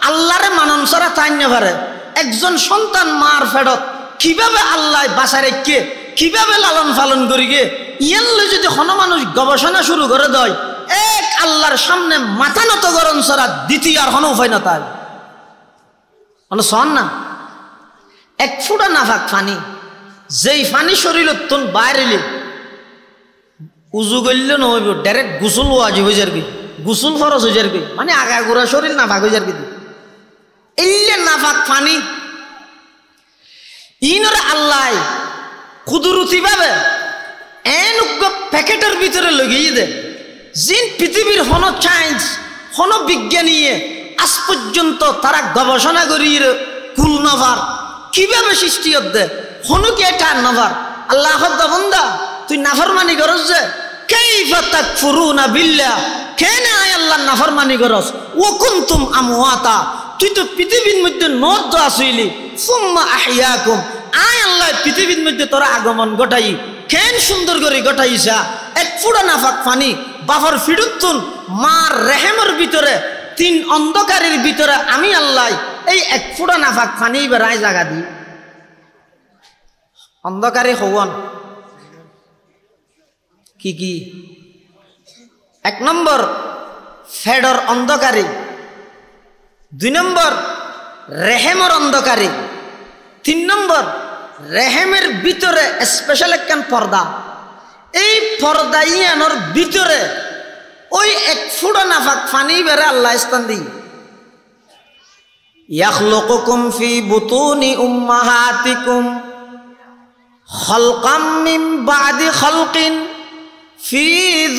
S1: আল্লাহরে মানন ছাড়া তাই না পারে। একজন সন্তান মার ফেরত কিভাবে আল্লাহ বাঁচা রেখে কিভাবে লালন পালন করি গে ইয়াল্লে যদি হন মানুষ গবেষণা শুরু করে দেয় এক আল্লাহর সামনে মাথা নত গরম ছাড়া দ্বিতীয় আর হন উপায় না তাই শোন না। এক ফুটা নাফাক ফানি যেই ফানি শরীরত বাইরে উজু করলে নহব ডাইরেক্ট গুসল ওয়াজিব হয়ে যাবি গুসল ফরজ হয়ে যাবি মানে আগা গোড়া শরীর নাফাক হয়ে যাবি এলে নাফাক ফানি ইনরে আল্লাহ কুদরতি ভাবে এন প্যাকেটের ভিতরে লগিয়ে দে জিন পৃথিবীর হন সায়েন্স হন বিজ্ঞানী আজ পর্যন্ত তারা গবেষণা করি কুল নভার কিভাবে সৃষ্টি হতে হনু কি এটা নভার আল্লাহ বন্দা তুই নাফরমানি করস যে কাইফা তাকফুরুনা বিল্লাহ কেন আয় আল্লাহ নাফরমানি করস ওয়া কুনতুম আমওয়াতা তুই তো পৃথিবীর মধ্যে নদ আসইলি সুম্মা আহইয়াকুম আয় আল্লাহ পৃথিবীর মধ্যে তোরা আগমন ঘটাই কেন সুন্দর করে ঘটাইছা এক ফুটা নাফাক পানি বাফর ফিডুতুন মার রেহেমের ভিতরে 3 অন্ধকারের ভিতরে আমি আল্লাহ এই এক ফুটা নাফাক পানি বেড়াই জায়গা দি অন্ধকারে হওয়ান কি কি 1 নম্বর ফেডর অন্ধকারে 2 নম্বর রেহেমের অন্ধকারে 3 নম্বর রেহেমের ভিতরে স্পেশাল একখান পর্দা এই পর্দা ইয়ানোর ভিতরে ওই এক ফুটা নাফাক পানি বেড়ে আল্লাহ স্থান দিই ইয়াখলুকুকুম ফি বুতুনি উম্মাহাতিকুম খালকাম মিন বাদি খালকিন ফি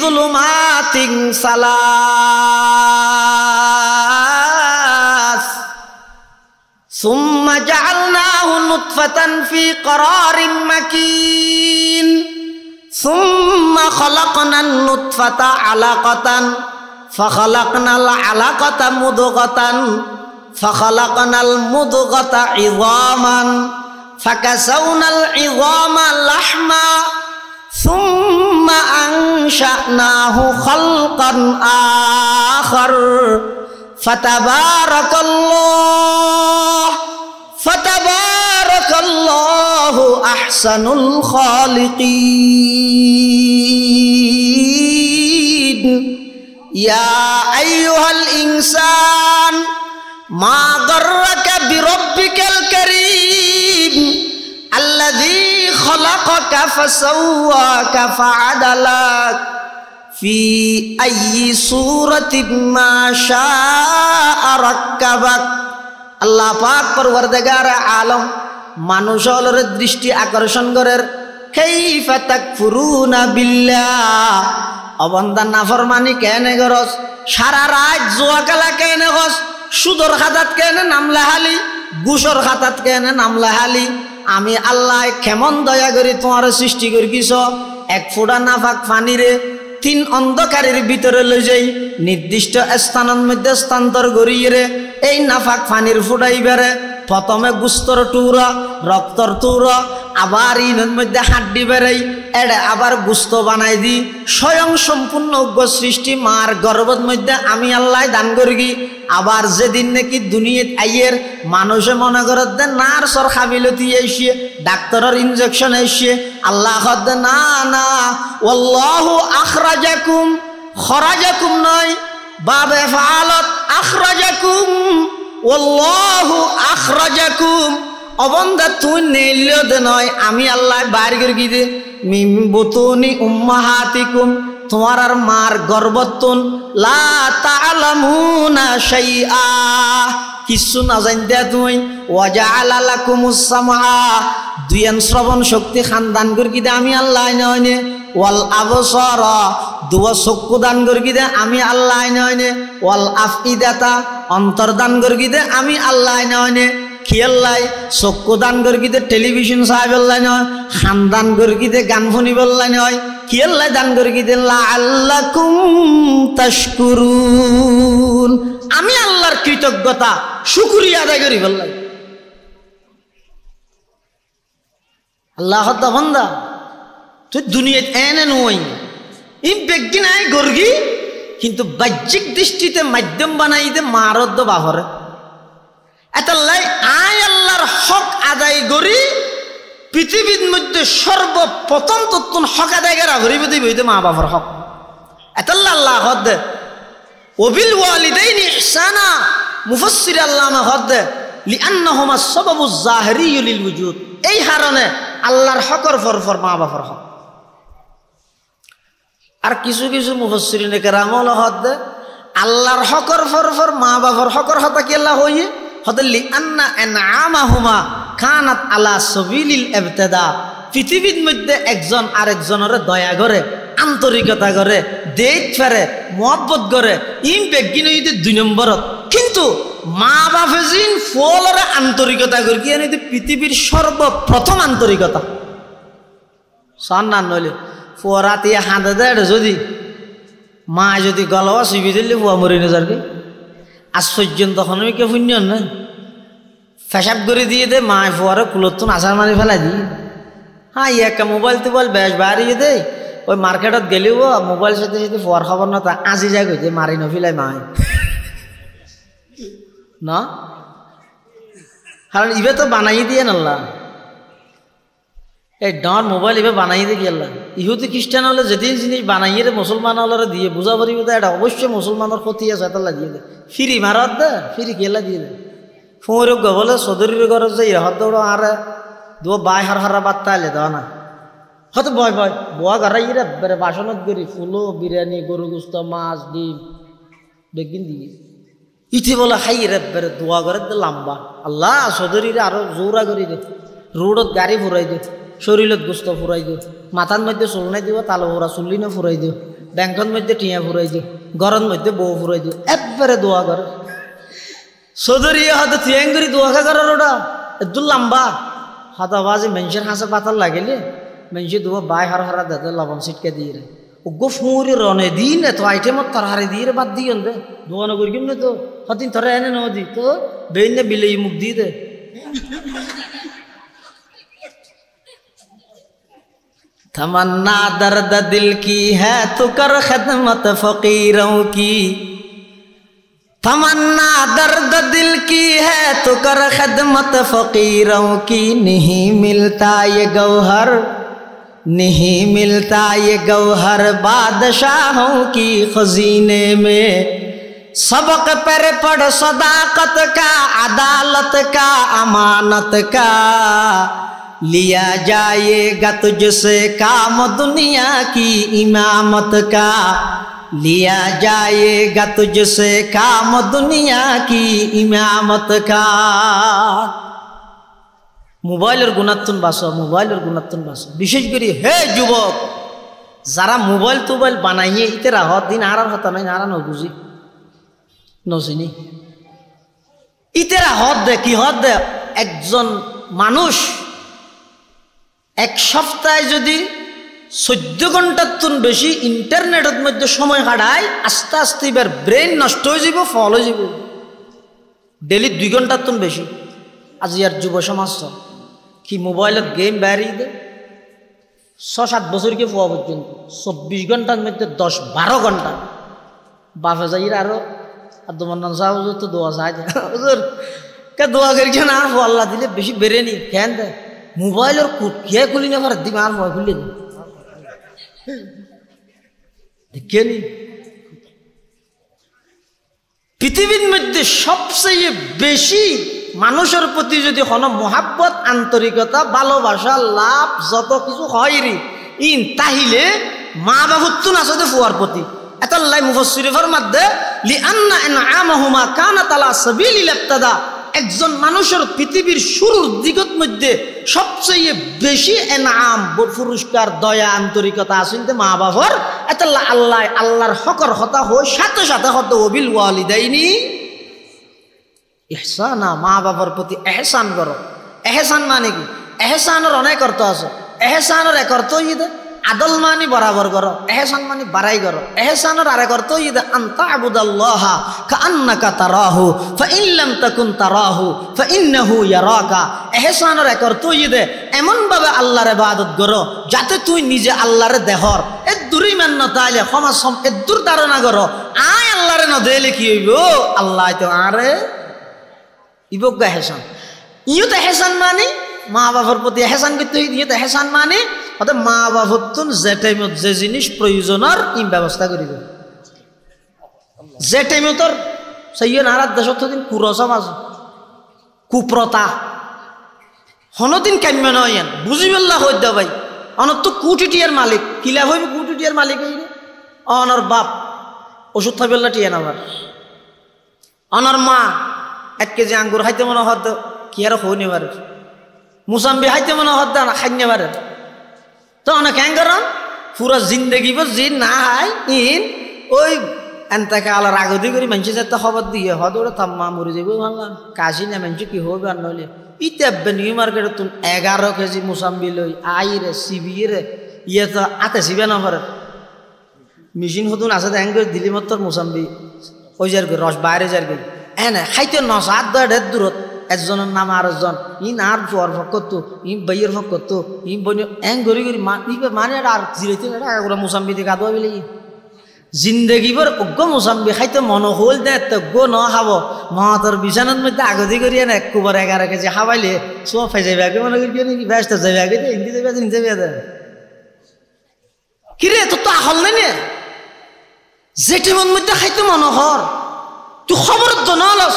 S1: যুলুমাতিন সালাস সুম্মা জাআলনাহু নুতফাতান ফি ক্বরারিন মাকিন সুম্মা খালাকনান নুতফাতা আলাকাতান ফাখালাকনাল আলাকাতা মুদগাতান ফাখালাকনাল মুদগাতা ইযামান ফাকাসাউনাল ইযামা লাহমা সুম্মা আনশানাহু খালকান আখার ফাতাবারাকাল্লাহু আহসানুল খালিকিন ইয়া আইয়ুহাল ইনসান মা গাররাকা বিরাব্বিকাল কারীম আল্লাযী খালাকাকা ফাসাওয়াকা ফাআদালাক ফি আইয়ি সূরাতিন মা শাআ রাক্কাবাক। আল্লাহ পাক পরওয়ারদিগার আলম মানুষের দৃষ্টি আকর্ষণ করের কাইফা তাকফুরুনা বিল্লাহ। অবন্দা নাফরমানি কেনে গরস, সারা রাত জুয়া খেলা কেনে গস, সুদর খাতাত কেনে নামলা হালি, ঘুষর খাতাত কেনে নামলা হালি। আমি আল্লাহ কেমন দয়া করি তোমার সৃষ্টি করি কিস, এক ফোঁটা নাফাক পানিরে তিন অন্ধকারের ভিতরে লই যাই নির্দিষ্ট স্থানের মধ্যে স্থানান্তর করিয়ে রে এই নাফাক পানির ফুটাই বেড়ে প্রথমে গুস্তর টুরা রক্তর টুরা আবার ইনের মধ্যে হাড্ডি বেড়াই এড়ে আবার গুস্ত বানাই দি স্বয়ং সম্পূর্ণ উগ্র সৃষ্টি মার গর্ভের মধ্যে আমি আল্লাহ দান করি। আবার যেদিন নাকি দুনিয়াত আইয়ের মানুষে মনে করে দে নার্সর খাবিলতি এসে ডাক্তারের ইনজেকশন এসে আল্লাহ দে না না আল্লাহু আখরাজাকুম খরাজাকুম নয় বাবে ফালত আখরাজাকুম আল্লাহু আখরাজাকুম। অবন্দা তুই নেইলেও দে নয় আমি আল্লাহ বাইর করে গিয়ে মিন বুতুনি উম্মাহাতিকুম তোমার আর মার গর্ভতুন লা তা'লামুনা শাইআ কিছু না জানতে তুই ওয়াজআলা লাকুমুস সামআ দুয়ান শ্রবণ শক্তি খানদান করে গিয়ে আমি আল্লাহ নয়নে ওয়াল আবসারা দুয়া চক্ষু দান করে গিয়ে আমি আল্লাহ নয়নে ওয়াল আফইদাতা অন্তর্দান করে গিয়ে আমি আল্লাহ নয়নে খেয়াল্লাই চক্ষু দান করে গিয়ে টেলিভিশন সাহেবেল্লাই নয় খানদান করে গিয়ে গান শুনি বললাই নয় খেয়াল্লাই দান করে গিয়ে লাআল্লাকুম তাশকুরুন আমি আল্লাহর কৃতজ্ঞতা শুকরিয়া আদায় করি বললাই। আল্লাহ বান্দা তুই দুনিয়াত এনে নই ইম বেগি নাই গর্গি কিন্তু বাহ্যিক দৃষ্টিতে মাধ্যম বানাই দে মারদ বাহরে এতাল্লাই আয় আল্লাহর হক আদায় করি পৃথিবীর মধ্যে সর্বপ্রথম তত্ত্ব হক আদায় করা ঘুরি বইতে মা বাবার হক এতাল্লা আল্লাহ হদ দে ওবিল ওয়ালিদাইনি ইহসানা মুফাসসির আল্লামা হদ দে লিআন্নাহুমা সাবাবুজ জাহিরিয়্যু লিল ওয়ুজুদ এই কারণে আল্লাহর হকর ফর মা বাবার হক। আর কিছু কিছু মুফাসসিরিনে কেরামল হদ দে আল্লাহর হকর ফর মা বাবার হকর হতা কি আল্লাহ হইয়ে হদলি আন্না আনআমাহুমা কানাত আলা সাবিলিল ইবতিদা পৃথিবীর মধ্যে একজন আরেকজনের দয়া করে আন্তরিকতা করে দেখ ফেরে মহব্বত করে ইম বেগিন হইতে 2 নম্বরত কিন্তু মা বাপে জিন ফলরে আন্তরিকতা করে কি জানি পৃথিবীর সর্বপ্রথম আন্তরিকতা সান্নান নইলে ফরাতি হাঁদে দেয় যদি মা যদি গলওয়া সিবি দিলে ফুয়া মরি না যার কি আশ্চর্য তখন আমি কে পুণ্য না ফেসাব করে দিয়ে দে মা ফুয়ারে কুলতুন আসার মারি ফেলাই দিই হ্যাঁ একটা মোবাইল টোবাইল বেশ বাড়িয়ে দেয় ওই মার্কেটত গেলেও মোবাইল সাথে সাথে ফুয়ার খবর না তা আজি যায় কইতে মারি নফিলাই মায় না কারণ ইবে তো বানাই দিয়ে নাল্লা এই ডাঁর মোবাইল এবার বানাই দিয়ে কি আল্লাহ ইহুদি খ্রিস্টান হলে যেদিন জিনিস বানাইয়ে মুসলমান হলরে দিয়ে বুঝা পারিব এটা অবশ্যই মুসলমানের ক্ষতি আছে এটা দিয়ে দে ফিরি মারাত দে ফিরি কেলা দিয়ে দে ফুঁর গবলে চৌধুরীর ঘর যে ইহত দৌড় আর দু বাই হার হারা বার্তা এলে দেওয়া না হয়তো বয় বোয়া ঘরাই রে বেড়ে বাসনত করি ফুলো বিরিয়ানি গরু গুস্ত মাছ ডিম বেগিন দিয়ে ইতি বলে হাই রেব্বের দোয়া করে দে লম্বা আল্লাহ সদরিরে আরো জোরা করি দে রোডত গাড়ি ফুরাই দে শরীরত গোস্ত ফুরাই দে মাথার মধ্যে চুল নাই দিব তালো ফুরা চুল্লি না ফুরাই দিও ব্যাংকর মধ্যে টিয়া ফুরাই দিও ঘরের মধ্যে বউ ফুরাই দিও একবারে দোয়া করে সদরিয়ে হয়তো থিয়াং করি দোয়া করার ওটা একটু লম্বা হাতা বাজে মেনসের হাসে পাতার লাগিলে মেনসে দুয়া বাই হার হারা দেতে লবণ ছিটকে দিয়ে রে ওগো ফুঁড়ি রনে দিন এত আইটেমত তার হারে দিয়ে বাদ দিও দে দোয়া নগর কিম তো হতিন থরে এনে ন দি তো বেইনে বিলে মুখ দিয়ে দে तमन्ना दर्द दिल की है तो कर खिदमत फकीरों की तमन्ना दर्द दिल की है तो कर खिदमत फकीरों की नहीं मिलता ये गौहर नहीं मिलता ये गौहर बादशाहों की खजीने में सबक पर पढ़ सदाकत का अदालत का अमानत का लिया जाएगा तुझसे काम दुनिया की इमामत का लिया जाएगा तुझसे काम दुनिया की इमामत का মোবাইলের গুণাত্তন বাসো মোবাইলের গুণাত্তন বাসো বিশেষ করে হে যুবক যারা মোবাইল টোবাইল বানাইয়ে ইতে রাহত দিন আর হতা নাই আর নবুঝি নচিনি ইতে রাহত দে কি হত দে একজন মানুষ এক সপ্তাহে যদি 14 ঘন্টার তুন বেশি ইন্টারনেটের মধ্যে সময় কাটায় আস্তে আস্তে এবার ব্রেন নষ্ট হয়ে যাব ফল হয়ে যাব ডেলি 2 ঘন্টার তুন বেশি আজ ইয়ার যুব সমাজ কি মোবাইলের গেম বাইরে দে 6-7 বছরকে পোয়া পর্যন্ত 24 ঘন্টার মধ্যে 10-12 ঘন্টা বাফে যাই আরো আর তোমার নাম সাহ তো দোয়া চাই কে দোয়া করি না আর আল্লাহ দিলে বেশি বেড়ে নি কেন দেয় মোবাইলের কে খুলি না পারে দিম আর ভয় খুললে দেখেনি পৃথিবীর মধ্যে সবচেয়ে বেশি মানুষের প্রতি যদি কোনো মহাব্বত আন্তরিকতা ভালোবাসা লাভ যত কিছু হয় রে ইন তাহিলে মা বাবুত্তু নাচতে ফুয়ার প্রতি এতাল্লাই মুফাসসিরের মধ্যে লিআন্না ইনআমাহুমা কানাত আলা সাবিলিল ইবতিদা একজন মানুষের পৃথিবীর শুরুর দিগত মধ্যে সবচেয়ে বেশি এনাম পুরস্কার দয়া আন্তরিকতা আসিলতে মা বাবার এতাল্লা আল্লাহ আল্লাহর হকর হতা হয় সাথে সাথে হত ওবিল ওয়ালিদাইনি ইহসানা মা বাবার প্রতি এহসান করো এহসান মানে কি এহসানের অনেক অর্থ আছে এহসানের এক অর্থ ইদে আদল মানি বরাবর করো এহসান মানি বাড়াই করো এহসানের আরেক অর্থ ইদে আনতা আবুদাল্লাহা কাআন্নাকা তারাহু ফাইন লাম তাকুন তারাহু ফাইন্নাহু ইয়ারাকা এহসানের এক অর্থ ইদে এমন ভাবে আল্লাহর ইবাদত করো যাতে তুই নিজে আল্লাহর দেহর এ দূরই মান্য তাইলে ক্ষমা এ দূর ধারণা করো আয় আল্লাহরে ন দেলে কি হইব আল্লাহ তো আরে ইবক এহসান ইও তো এহসান মানে মা বাবার প্রতি এহসান করতে ইয়ে তো এহসান মানে অর্থাৎ মা বাবুর যে টাইমত যে জিনিস প্রয়োজনের ইম ব্যবস্থা করিব যে টাইমতর সেই নারাত দেশত দিন কুরসম আছে কুপ্রতা হনদিন কাম্য নয় বুঝি পেল্লা হই দা ভাই অনত তো কুটিটিয়ার মালিক কিলা হইব কুটিটিয়ার মালিক হইলে অনর বাপ ওষুধ খাইবেল্লা টিয়া নাবার অনর মা 1 কেজি আঙ্গুর খাইতে মনে হত কি আর হইনি পারে মুসাম্বি খাইতে মনে হত না খাইনে পারে তো অনেক হ্যাঙ্গরন পুরা জিন্দগি যে না হাই ইন ওই এনতাকে আলার আগদি করে মানুষ যাতে খবর দিয়ে হদ ওরা থাম্মা মরে যাবো ভাঙলাম কাশি না মানুষ কি হবে আর নইলে ইতে নিউ মার্কেটে তুমি 11 কেজি মুসাম্বি লই আই রে সিবি রে ইয়ে তো আতে সিবে না পারে মেশিন হতুন আছে হ্যাং করে দিলি মত মুসাম্বি ওই যার রস বাইরে যার গেল এনে খাইতে নস হাত দেড় দূরত একজনের নাম আর একজন ইন আর ফোয়ার ফক করতো ইন বইয়ের ফক করতো ইন বই এং গড়ি গড়ি মানে আর জিরাইতে না মুসাম্বি দিয়ে গাদোয়া বিলে জিন্দগি ভর অজ্ঞ মুসাম্বি খাইতে মন হল দে গো ন খাব মহাতর বিছানার মধ্যে আগতি করি না 11 কেজি খাবাইলে সব ফাই যাবে আগে মনে করি নাকি ব্যস্ত যাবে আগে হিন্দি যাবে হিন্দি যাবে কিরে তোর তো আহল নাই না যেটি মন মধ্যে খাইতে মনোহর তুই খবর তো নলস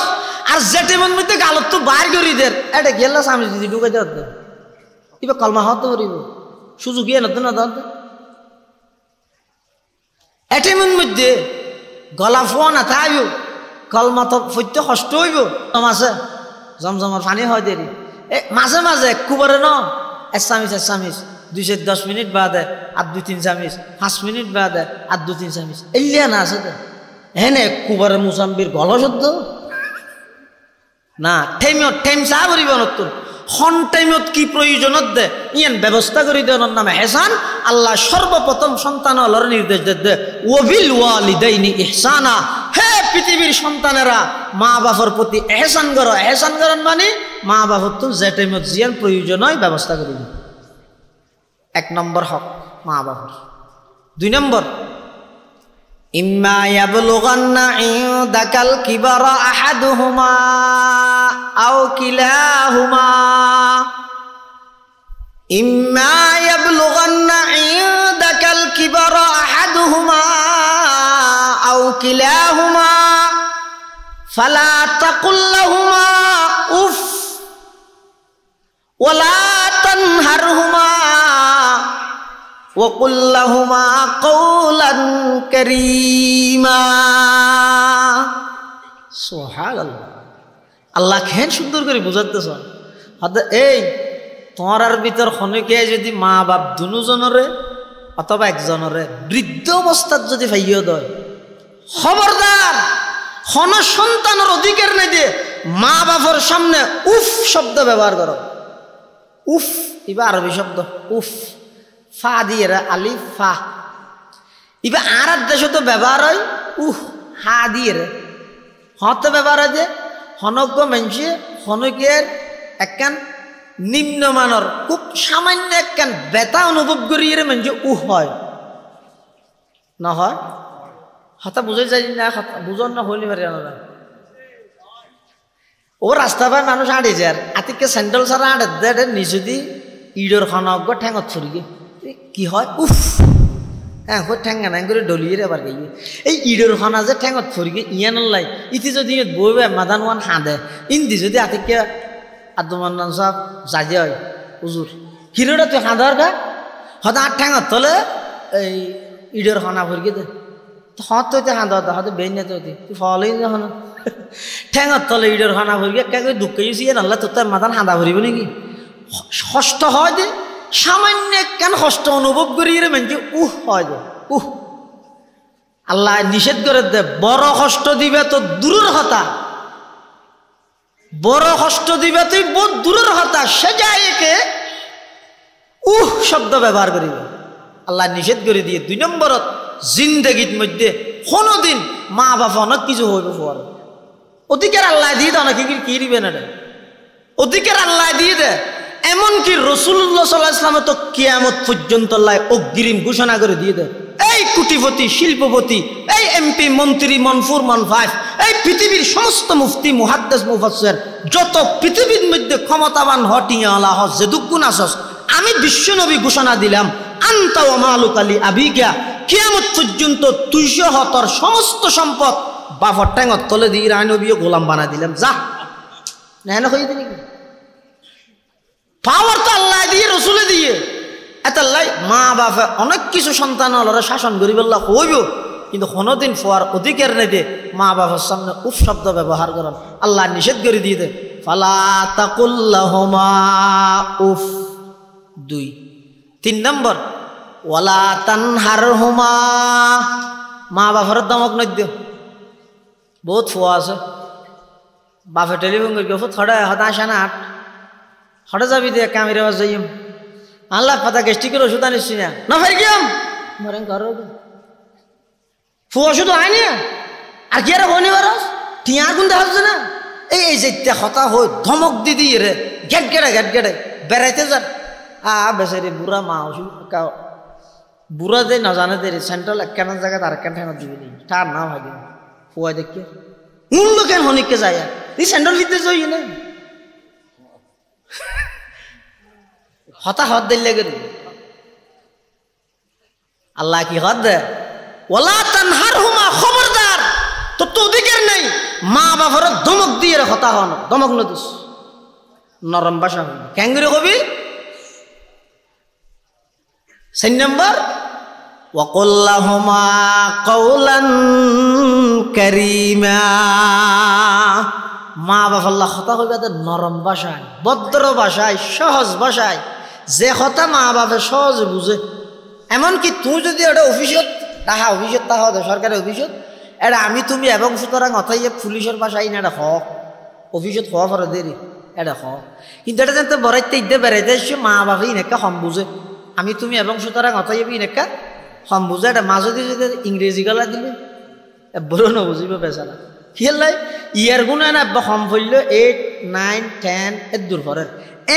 S1: আর যেটি মন মধ্যে গালত তো বাইর করি দের এটা গেলাস আমি যদি ঢুকে দেওয়া এবার কলমা হতে পারিব সুযোগ ইয়ে নতুন না ধর এটি মন মধ্যে গলা ফোয়া না থাকো কলমা তো ফইতে কষ্ট হইব আছে জমজমার পানি হয় দেরি মাঝে মাঝে কুবারে ন এসামিস 2-10 মিনিট বাদে আর 2-3 চামিচ 5 মিনিট বাদে আর 2-3 চামিচ এলিয়া না আছে তো হেনে কুবারে মুসাম্বির গল শব্দ না ঠেম চা করিব নতুন হন টাইমত কি প্রয়োজনত দে ইয়ান ব্যবস্থা করি দেওয়ার নামে হেসান আল্লাহ সর্বপ্রথম সন্তান হলর নির্দেশ দে ওয়াবিল ওয়ালিদাইনি ইহসানা হে পৃথিবীর সন্তানেরা মা বাবার প্রতি এহসান করেন মানে মা বাবার তো যে টাইমত জিয়ান প্রয়োজন হয় ব্যবস্থা করি 1 নম্বর হক মা বাবার 2 নম্বর ইম্মা ইয়াবলুগান্না ইনদাকাল কিবারা আহাদুহুমা আও কিলাহুমা ইম্মা ইয়াবলুগান্না ইনদাকাল কিবারা আহাদুহুমা আও কিলাহুমা ফালা তাকুল লাহুমা উফ ওয়ালা তানহারহুমা وقل لهما قولا كريما সুবহানাল্লাহ আল্লাহ কেন সুন্দর করে বুঝাতেছ এই তোমার ভিতর খনকে যদি মা বাপ দুজনরে অথবা একজনরে বৃদ্ধ অবস্থাত যদি ভাইয় দয় খবরদার খন সন্তানের অধিকার নাই দিয়ে মা বাবার সামনে উফ শব্দ ব্যবহার করো উফ ইবা আরবি শব্দ উফ ফা দিয়ে আলিফ ফা ইবা আর দেশে তো ব্যবহার হয় হা দিয়ে হতে ব্যবহার হয় যে হনজ্ঞ মানুষে হনকের একখান নিম্নমানের খুব সামান্য একখান ব্যথা অনুভব করিয়ে মানুষ হয় না হয় হতা বুঝে যাই না বুঝন না হইলে পারে না ও রাস্তা পায় মানুষ আড়ে যায় আর আতিকে স্যান্ডেল ছাড়া আড়ে দেয় নিচে দি ইডর হনজ্ঞ ঠেঙত ছড়িয়ে কি হয় উফ হ্যাঁ ঠেঙ্গা নাই করে ডলিয়ে এবার গিয়ে এই ইডর খানা যে ঠেঙত ফরিগে ইয়ান লাই ইতি যদি বইবে মাদান ওয়ান হাঁদে ইন্দি যদি আতিকে আদমান সব যাজে হয় উজুর হিরোটা তুই হাঁদার গা হয়তো আর ঠেঙত তোলে এই ইডর খানা ফরিগে দে হত তো হাঁদা হয়তো বেনে তো তুই ফলেই যখন ঠেঙত তলে ইডর খানা ফরিগে কে দুঃখ গেছি আল্লাহ তোর মাদান হাঁদা ফরিব নাকি কষ্ট হয় দে সামান্য কেন কষ্ট অনুভব করিয়ে মানে হয় যে আল্লাহ নিষেধ করে দে বড় কষ্ট দিবে তো দূরের কথা বড় কষ্ট দিবে তুই বহুত দূরের কথা সে যায় একে শব্দ ব্যবহার করিবে আল্লাহ নিষেধ করে দিয়ে 2 নম্বরত জিন্দগির মধ্যে কোনোদিন মা বাবা অনেক কিছু হইবে পর অধিকার আল্লাহ দিয়ে দেয় অনেক কি দিবে না অধিকার আল্লাহ দিয়ে দে এমনকি রাসূলুল্লাহ সাল্লাল্লাহু আলাইহি ওয়াসাল্লাম তো কিয়ামত পর্যন্ত আল্লাহ অগ্রিম ঘোষণা করে দিয়ে দেয় এই কোটিপতি শিল্পপতি এই এমপি মন্ত্রী মনফুর মনফাইফ এই পৃথিবীর সমস্ত মুফতি মুহাদ্দিস মুফাসসির যত পৃথিবীর মধ্যে ক্ষমতাবান হটিয়া আল্লাহ যেদুকুন আসস আমি বিশ্বনবী ঘোষণা দিলাম আনতা ওয়া মালুকা লি আবিকা কিয়ামত পর্যন্ত 200 তোর সমস্ত সম্পদ বাফর ঠ্যাঙত তলে দিয়ে রায় নবীও গোলাম বানা দিলাম যা না হয়ে দিনি পাওয়ার তো আল্লাহ দিয়ে রসুলে দিয়ে এত মা বাপে অনেক কিছু সন্তান হলরে শাসন করিব হইব কিন্তু কোনোদিন ফোয়ার অধিকার নেই দে মা বাবার সামনে উফ শব্দ ব্যবহার করেন আল্লাহ নিষেধ করে দিয়ে দে ফালা তাকুল্লাহুমা উফ 2 3 নম্বর ওয়ালা তানহারহুমা মা বাবার দমক নই দিও বহুত ফোয়া আছে বাপে টেলিফোন করি থোড়া হতা আসে না হঠাৎ যাবি দিয়ে কামিরে যাইম আল্লাহ পাতা গ্যাস্ট্রিকের ওষুধ আনিস না ফের গিয়াম মরে ঘর ফু ওষুধ আইনি আর কি আর বনি বারস টিয়ার গুণ দেখা যাচ্ছে না এই যে হতা হই ধমক দিদি রে গেট গেটে বেড়াইতে যান বেচারি বুড়া মা ওষুধ বুড়া যে না জানে দে সেন্ট্রাল একখান জায়গায় আর একখান ঠেঙত দিবি নি তার নাম হয় ফুয়াই দেখে মূল্য কেন হনিককে যায় এই সেন্ট্রাল দিতে যাই না হতাহত দিলে গেল আল্লাহ কি হদ দে ওয়ালা তানহারহুমা খবরদার তোর তো অধিকার নেই মা বাবার ধমক দিয়ে হতা হন ধমক নদিস নরম ভাষা ক্যাঙ্গুরি কবি 4 নম্বর وقل لهما قولا كريما মা বাবা আল্লাহ কথা কইবা নরম ভাষায়, ভদ্র ভাষায়, সহজ ভাষায়, যে কথা মা বাবা সহজে বুঝে। এমনকি তুই যদি এটা অফিসত তাহা সরকারি অফিসত এটা আমি তুমি এবং সুতরাং অথাই পুলিশের ভাষায় না এটা হক অফিসত হওয়া পরে দেরি এটা হক। কিন্তু এটা জানতে বরাইতে ইদে বেড়াইতে মা বাবা ইনেকা হম বুঝে, আমি তুমি এবং সুতরাং অথাই ইনেকা হম বুঝে। এটা মা যদি ইংরেজি গলা দিলে বড় নবুঝিব বেচারা খেলাই ইয়ার গুণা না হম ফেলল 8, 9, 10 এর দূর পরের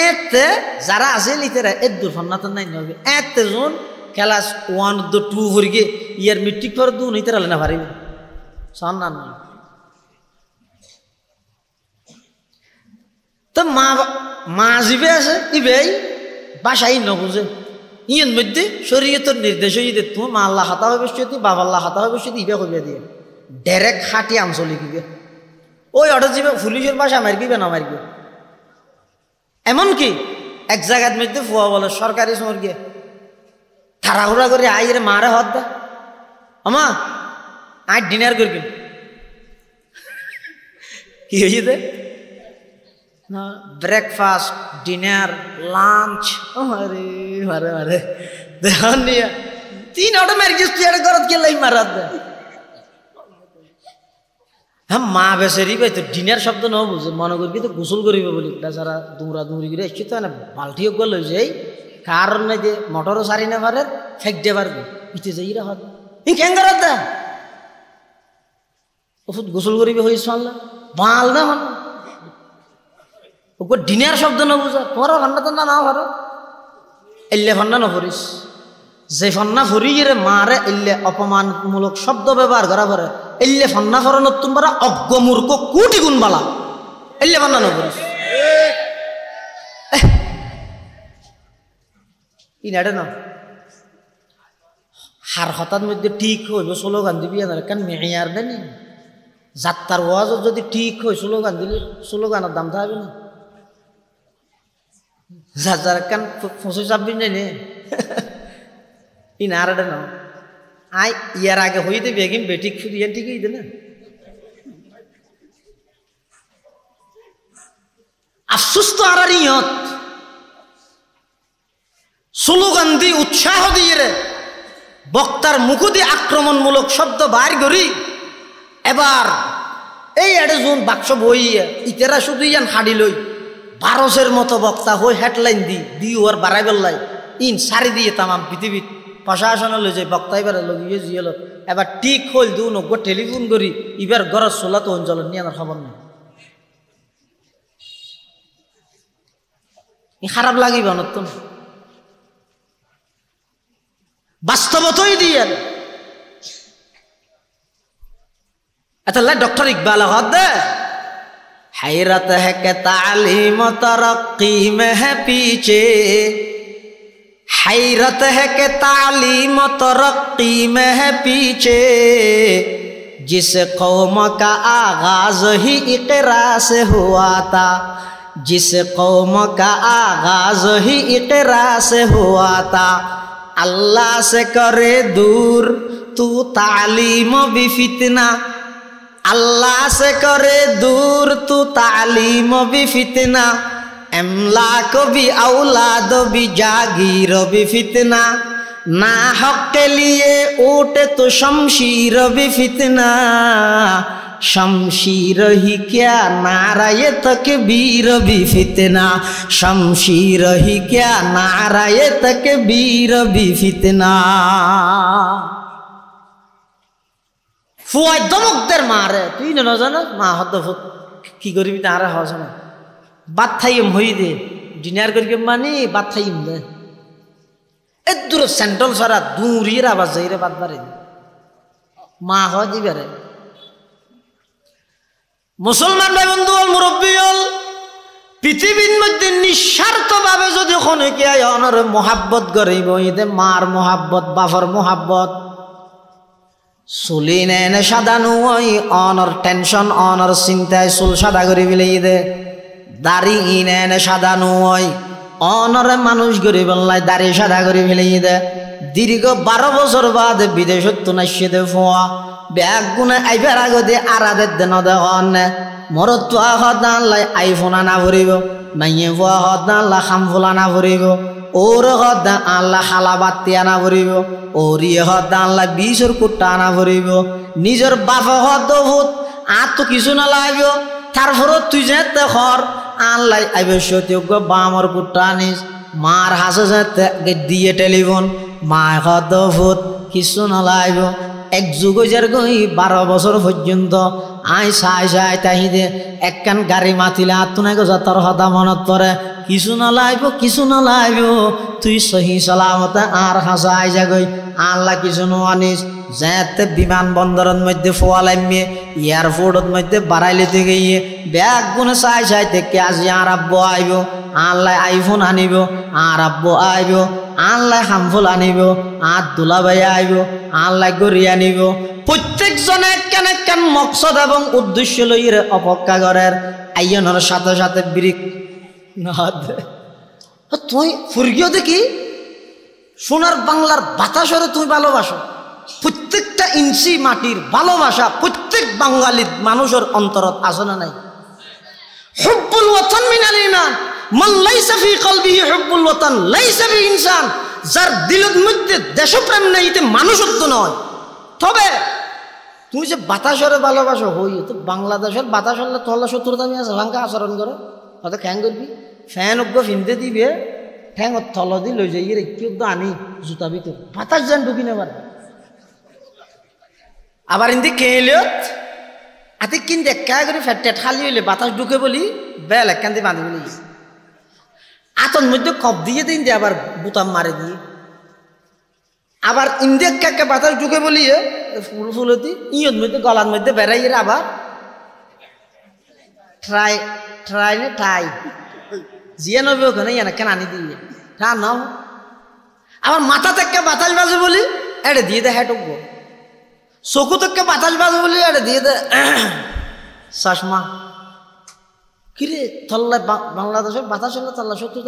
S1: এতে যারা আছে লিতেরা এর দূর ফন্নাত নাই নবে এতে জন ক্লাস 1 2 ভরিগে ইয়ার মেট্রিক পর দু নিতে রালে না পারিবে সন্নান না। তো মা জিবে আছে ইবেই বাসাই নবুঝে ইয়ের মধ্যে শরীয়তের নির্দেশ হইতে তুমি মা আল্লাহ হাতা হবে সত্যি বাবা আল্লাহ হাতা হবে সত্যি ইবে কইবে দিয়ে ডাইরেক্ট খাটি আঞ্চলিক ইবে ওই অর্ডার যাবে পুলিশের ভাষা মারকিবে না মারবে। এমনকি এক জায়গার মধ্যে ফুয়া বলে সরকারি সমর গিয়ে তাড়াহুড়া করে আইরে মারে হত দা আমা আজ ডিনার করবি কি হয়েছে দে না ব্রেকফাস্ট ডিনার লাঞ্চ আরে আরে আরে দেখান নিয়ে 3 অটো মার গেছ তুই এটা করত কে লাই মারাত দে। হ্যাঁ মা বেচারি ভাই তো ডিনার শব্দ ন বুঝে মনে করবি তো গোসল করিব বলি বেচারা দুমরা দুমরি করে এসছি তো না বালতিও গল হয়েছে এই কারণ নাই যে মোটরও সারি না পারে ফেক দিয়ে পারবে ইতে যাই রা হত ই কেন করত দা ওষুধ গোসল করিবে হইছ আল্লাহ বাল না হন ওকে ডিনার শব্দ ন বুঝা তোমার ফান্না তো না পারো এলে ফান্না ন করিস যে ফান্না ফরি রে মারে এলে অপমানমূলক শব্দ ব্যবহার করা করে এলে ফান্না ফরানোর তোমরা অজ্ঞ মূর্খ কোটি গুণ বালা এলে ফান্না ন করিস ইনারে না হার হতার মধ্যে ঠিক হইব স্লোগান দিবি কেন মেয়ার দেনি যাত্রার ওয়াজ যদি ঠিক হয় স্লোগান দিলে স্লোগানের দাম থাকবে না যার কেন 25-26 নেই নে ইনারে না আই ইয়ার আগে হইতে বেগিন বেটিক ফিরিয়ে ঠিকই দে না আফসোস তো আর ইয়ত স্লোগান দিয়ে উৎসাহ দিয়ে রে বক্তার মুখ দিয়ে আক্রমণমূলক শব্দ বাইর করি এবার এই এডে জোন বাক্স বই ইতেরা শুধু ইয়ান হাড়ি লই 1200 মতো বক্তা হই হেডলাইন দি ওর বাড়াই বেল্লাই ইন সারি দিয়ে তামাম পৃথিবীত প্রশাসন লই যায় বক্তা এবার লগিয়ে জিয়েল এবার ঠিক হল দু নব্বই টেলিফোন করি এবার গরজ চলা তো অঞ্চল নিয়ে আমার খবর নেই খারাপ লাগিব নতুন বাস্তবতই দিয়ে अल्लाह डॉक्टर इकबाल दे हैरत है कि तालीम तरक्की में है पीछे हैरत है कि तालीम तरक्की में है पीछे जिस कौम का आगाज ही इकरा से हुआ था जिस कौम का आगाज ही इकरा से हुआ था अल्लाह से करे दूर तू तालीम भी फितना अल्लाह से करे दूर तू तालीम भी फितना अमलाक भी औलाद भी जागीर भी फितना ना हक के लिए उठे तो शमशीर भी फितना शमशीर ही क्या नाराये तकबीर भी फितना शमशीर ही क्या नाराये तकबीर भी फितना ফুয়াই দমকদের মারে তুই না জানো মা হদ কি করবি তারা হস না বাদ থাইম হই দে ডিনার করি মানে বাদ থাইম দে এ দূর সেন্ট্রাল সারা দূরির আবার যাই রে বাদ বারে মা হয় দিবারে মুসলমান ভাই বন্ধু হল মুরব্বী হল পৃথিবীর মধ্যে নিঃস্বার্থ ভাবে যদি খনকে অনর মোহাব্বত করিব এতে মার মোহাব্বত বাফর মোহাব্বত চুলি নেনে সাদা নুই অনর টেনশন অনর চিন্তায় চুল সাদা করে বিলাই দে দাড়ি নেনে সাদা নুই অনরে মানুষ গরি বললাই দাড়ি সাদা করে ফেলাই দে দীর্ঘ 12 বছর বাদে বিদেশত তো নাইছে দে ফোয়া ব্যাগ গুনে আইবার আগতে আরাদের দেন দেন মরত তো হদান লাই আইফোন আনা ভরিব মাইয়ে ফোয়া হদান লা খাম ফুলা না ভরিব ওর হদান আল্লাহ হালা বাতি আনা ভরিব ওরি হদান লা 20 কোটা আনা ভরিব নিজের বাপ হদ ভূত আর তো কিছু না লাগিব তারপর তুই যেতে ঘর আল্লাহ আইবে সত্যজ্ঞ বামর কোটা আনিস মার হাসে যেতে দিয়ে টেলিফোন মা হদ ভূত কিছু না লাগিব এক যুগ যার গই 12 বছর পর্যন্ত আই সাই সাই তাহিদে একখান গাড়ি মাতিলে আতুনে গো তোর হদা মনত পড়ে কিছু না লাইব তুই সহি সালামতে আর হাসাই যাগই আল্লাহ কিছু আনিস যেতে বিমানবন্দরের মধ্যে ফোয়ালাইমে এয়ারপোর্টের মধ্যে বাড়াইলেতে গিয়ে ব্যাগ গুনে সাই সাই থেকে আজি আর আব্বু আইব আল্লাহ আইফোন আনিব আর আব্বু আইব আল্লাহ হামফুল আনিব আর দুলাভাই আইব আল্লাহ গড়ি আনিব প্রত্যেকজনে একখান মকসদ এবং উদ্দেশ্য লইয়ে অপেক্ষা করার আইয়নের সাথে সাথে বিরিক না তুই ফুরগিও দেখি সোনার বাংলার বাতাসরে তুই ভালোবাসো প্রত্যেকটা ইঞ্চি মাটির ভালোবাসা প্রত্যেক বাঙালি মানুষের অন্তরত আছে না নাই হুব্বুল ওয়াতান মিনাল ঈমান মান লাইসা ফি কলবিহি হুব্বুল ওয়াতান লাইসা বি ইনসান যার দিলের মধ্যে দেশপ্রেম নাই এতে মানুষত্ব নয় তবে তুই যে বাতাসরে ভালোবাসো হই তো বাংলাদেশের বাতাস হলে তোলা শত্রুতা নিয়ে আছে ভাঙ্কা আচরণ করে হয়তো খ্যাং করবি ফ্যান অজ্ঞ ফিনতে দিবে ঠ্যাং থল দি লই যাই একটু অজ্ঞ আনি জুতা ভিতর বাতাস যেন ঢুকি নেবার আবার ইন্দি কেলিও আতি কিন্তু একা করে ফ্যাট খালি হইলে বাতাস ঢুকে বলি বেল একখান দিয়ে বাঁধি বলি আতন মধ্যে কপ দিয়ে দিন দিয়ে আবার বুতাম মারে দিয়ে আবার ইন্দিয়া কাকে বাতাস ঢুকে বলি ফুল ফুলতি ইয়র মধ্যে গলার মধ্যে বেড়াই আবার ট্রাই জিয়ে নবে ওখানে ইয়ে না কেন আনি দিয়ে তা নাও আবার মাথা থেকে বাতাস বাজে বলি এটা দিয়ে দে হ্যাট চকু থেকে বাতাস বাজে বলি এটা দিয়ে দে চশমা কিরে থল্লায় বাংলাদেশের বাতাস হলে থল্লা সত্যি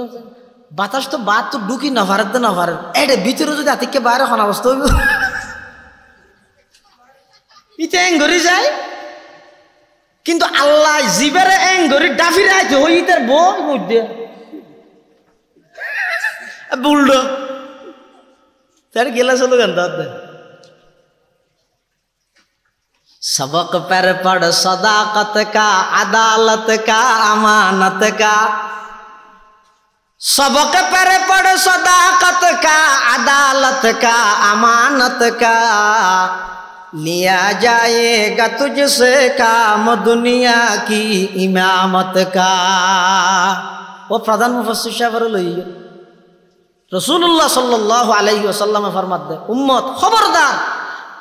S1: বাতাস তো বাদ তো ঢুকি না ভারত না ভারত এটা ভিতরে যদি আতিককে বাইরে এখন অবস্থা হইব ইতে এঙ্গরি যায় কিন্তু আল্লাহ জিবেরে এঙ্গরি ডাফিরে আইতে হই তার বই মধ্যে বুলডো তার গেলা চলো গান দাদা सबक पर पढ़ सदाकत का अदालत का अमानत का सबक पर पढ़ सदाकत का अदालत का अमानत का लिया जाएगा तुझसे काम दुनिया की इमामत का वो प्रधान मुफस्सिर साहब लइयो रसूलुल्लाह सल्लल्लाहु अलैहि वसल्लम फरमात दे उम्मत खबरदार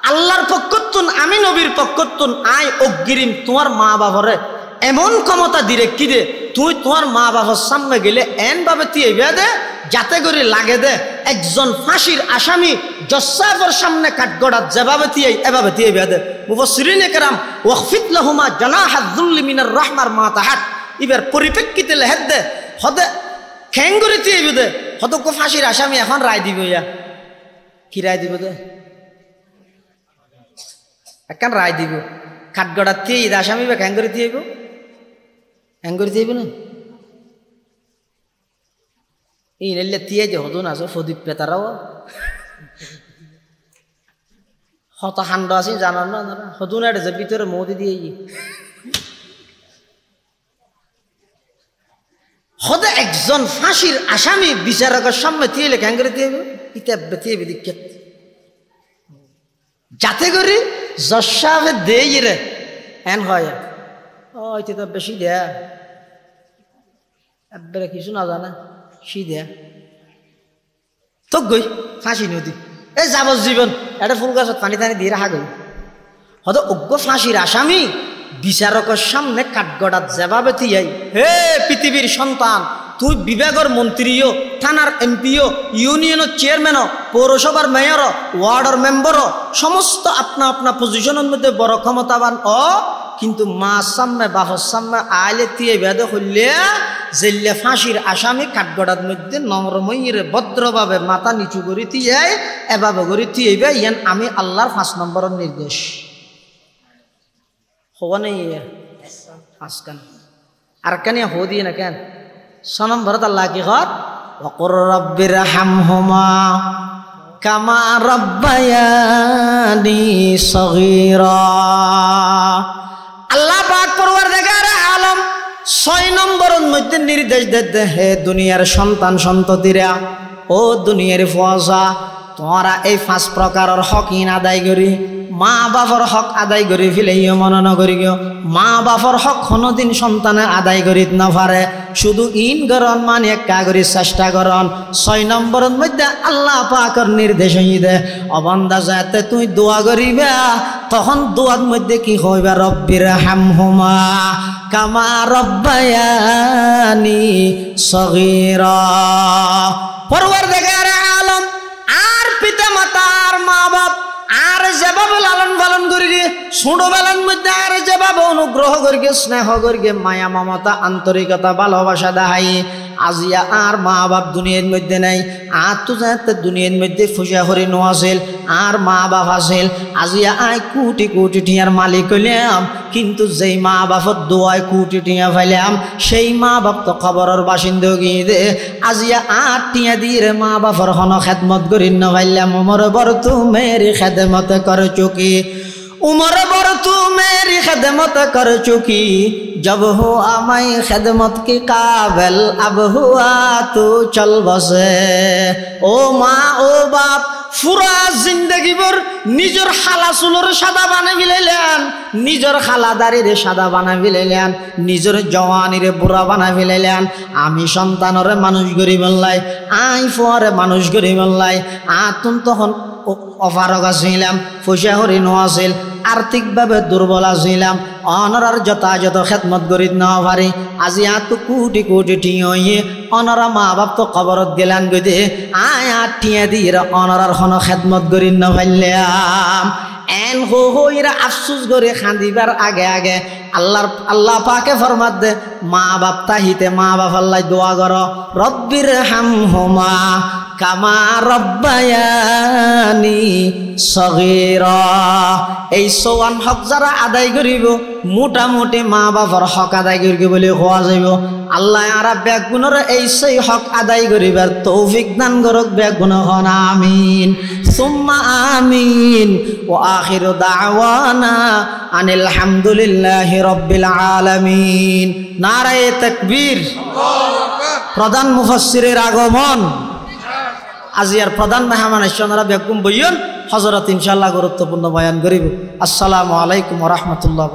S1: আল্লাহর পক্ষতুন আমি নবীর পক্ষতুন আই অগ্রিম তোমার মা বাবারে এমন ক্ষমতা দিরে কি দে তুই তোমার মা বাবার সামনে গেলে এন ভাবে তুই দে যাতে করে লাগে দে একজন ফাঁসির আসামি জসাফের সামনে কাঠগড়া যেভাবে তুই এভাবে তুই দে মুফাসসিরিনে কেরাম ওয়াকফিত লাহুমা জানাহাদ যুল্লি মিনার রাহমার মা তাহাত ইবার পরিপ্রেক্ষিতে লেহেদ দে হদে খেঙ্গুরি তুই দে হদে কো ফাঁসির আসামি এখন রায় দিব ইয়া কি রায় দিব দে একখান রায় দিব কাঠগড়ার দিয়ে ঈদ আসামি বা হ্যাঙ্গরি দিয়েব হ্যাঙ্গরি দিয়েব না এই নেলে দিয়ে যে হতো না ফদীপ পেতারাও হত হান্ড আছে জানার না হতো না যে ভিতরে মৌদি দিয়ে হদে একজন ফাঁসির আসামি বিচারকের সামনে দিয়ে হ্যাঙ্গরি দিয়েব ইত্যাদি দিয়ে দীক্ষিত যাতে করে জসাবে দেই রে এন হয় ওইতে তো বেশি দেয়া একবারে কিছু না জানা সি দেয়া তো গই ফাঁসি নদী এই যাবজ্জীবন এটা ফুল গাছত পানি টানি দিয়ে রাখা গই হয়তো অজ্ঞ ফাঁসির আসামি বিচারকের সামনে কাঠগড়াত যেভাবে তিয়াই হে পৃথিবীর সন্তান তুই বিভাগের মন্ত্রীও থানার এমপিও ইউনিয়নের চেয়ারম্যানও পৌরসভার মেয়র ওয়ার্ডের মেম্বারও সমস্ত আপনা আপনা পজিশনের মধ্যে বড় ক্ষমতাবান কিন্তু মা সামনে বাপর সামনে আইলে তিয়ে বেদে হইলে জেল্লে ফাঁসির আসামি কাঠগড়ার মধ্যে নম্রময়ীরে ভদ্রভাবে মাথা নিচু করে দিয়ে এভাবে করে দিয়েবে ইয়ান আমি আল্লাহর 5 নম্বরের নির্দেশ হওয়া নেই আজকান আর কেন হো দিয়ে না কেন 6 নম্বরত আল্লাহ কি কর ওয়াকুর রাব্বির হামহুমা কামা রাব্বায়ানি সগীরা আল্লাহ পাক পরওয়ারদিগার আলম 6 নম্বরের মধ্যে নির্দেশ দিতে হে দুনিয়ার সন্তান সন্ততিরা ও দুনিয়ার ফওয়াজা তোমরা এই 5 প্রকারের হক ইন আদায় করি মা বাবার হক আদায় করি ফেলেইও মনে নকরি গিয়ে মা বাবার হক কোনোদিন সন্তানে আদায় করিত না পারে শুধু ইন গরন মানে একা করি চেষ্টা করন 6 নম্বরের মধ্যে আল্লাহ পাকের নির্দেশ দে অবান্দা যাতে তুই দোয়া করিবা তখন দোয়ার মধ্যে কি হইবা রব্বির হামহুমা কামা রব্বায়ানি সগীরা পরওয়ারদিগার আলম আর পিতা মাতা আর মা বাপ আর যেভাবে লালন পালন করি ছোটবেলার মধ্যে আর যেভাবে অনুগ্রহ করি স্নেহ করি মায়া মমতা আন্তরিকতা ভালোবাসা দেখাই আজিয়া আর মা বাপ দুনিয়ার মধ্যে নাই আর তো যাতে দুনিয়ার মধ্যে ফুসা হরি নো আসিল আর মা বাপ আসিল আজিয়া আয় কোটি কোটি টিয়ার মালিক হইলাম কিন্তু যেই মা বাপর দোয়ায় কোটি টিয়া ফাইলাম সেই মা বাপ তো খবরের বাসিন্দা গিয়ে দে আজিয়া 8 টিয়া দিয়ে মা বাপর হন খেদমত করি না ফাইলাম উমর বড় তু মেরি খেদমত কর চুকি उमर बर तू मेरी खदमत कर चुकी जब हुआ मैं खदमत की काबिल अब हुआ तू चल बसे ओ माँ ओ बाप পুরা জিন্দগি ভর নিজের খালা চুলোর সাদা বানাই ফেলাইলেন নিজের খালাদারির সাদা বানাই ফেলাইলেন নিজের জওয়ানিরে বুড়া বানাই ফেলাইলেন আমি সন্তানরে মানুষ গরি বললাই আই পরে মানুষ গরি বললাই আতুন তখন অপারগ ছিলাম পয়সা হরি নো আছিল আর্থিকভাবে দুর্বল ছিলাম অনরার যথাযথ খেদমত করি না পারি আজি আত কোটি কোটি টিয়ে অনরা মা বাপ তো কবরত গেলান গদে আয় 8 টিয়া দিয়ে অনরার হন খেদমত করি না পাইলাম এন হইরা আফসুস করে খান্দিবার আগে আগে আল্লাহ পাকে ফরমাত দে মা বাপ তাহিতে মা বাপ আল্লাহ দোয়া করো রব্বির হামহুমা কামা রব্বায়ানি সগীরা এই 54 হক যারা আদায় করিব মোটামুটি মা বাবার হক আদায় করিব বলে কোয়া যাইব আল্লাহ আরা বেগুনের এই সেই হক আদায় করিবার তৌফিক দান করুক বেগুন হন আমিন সুম্মা আমিন ওয়া আখিরু দাওয়ানা আনিল হামদুলিল্লাহি রাব্বিল আলামিন নারায়ে তাকবীর আল্লাহু আকবার প্রধান মুফাসসিরের আগমন আজিয়ার প্রধান মেহমান আসনারা বেগম বইয়ন হযরত ইনশাআল্লাহ গুরুত্বপূর্ণ বয়ান করিব আসসালামু আলাইকুম ওয়া রাহমাতুল্লাহ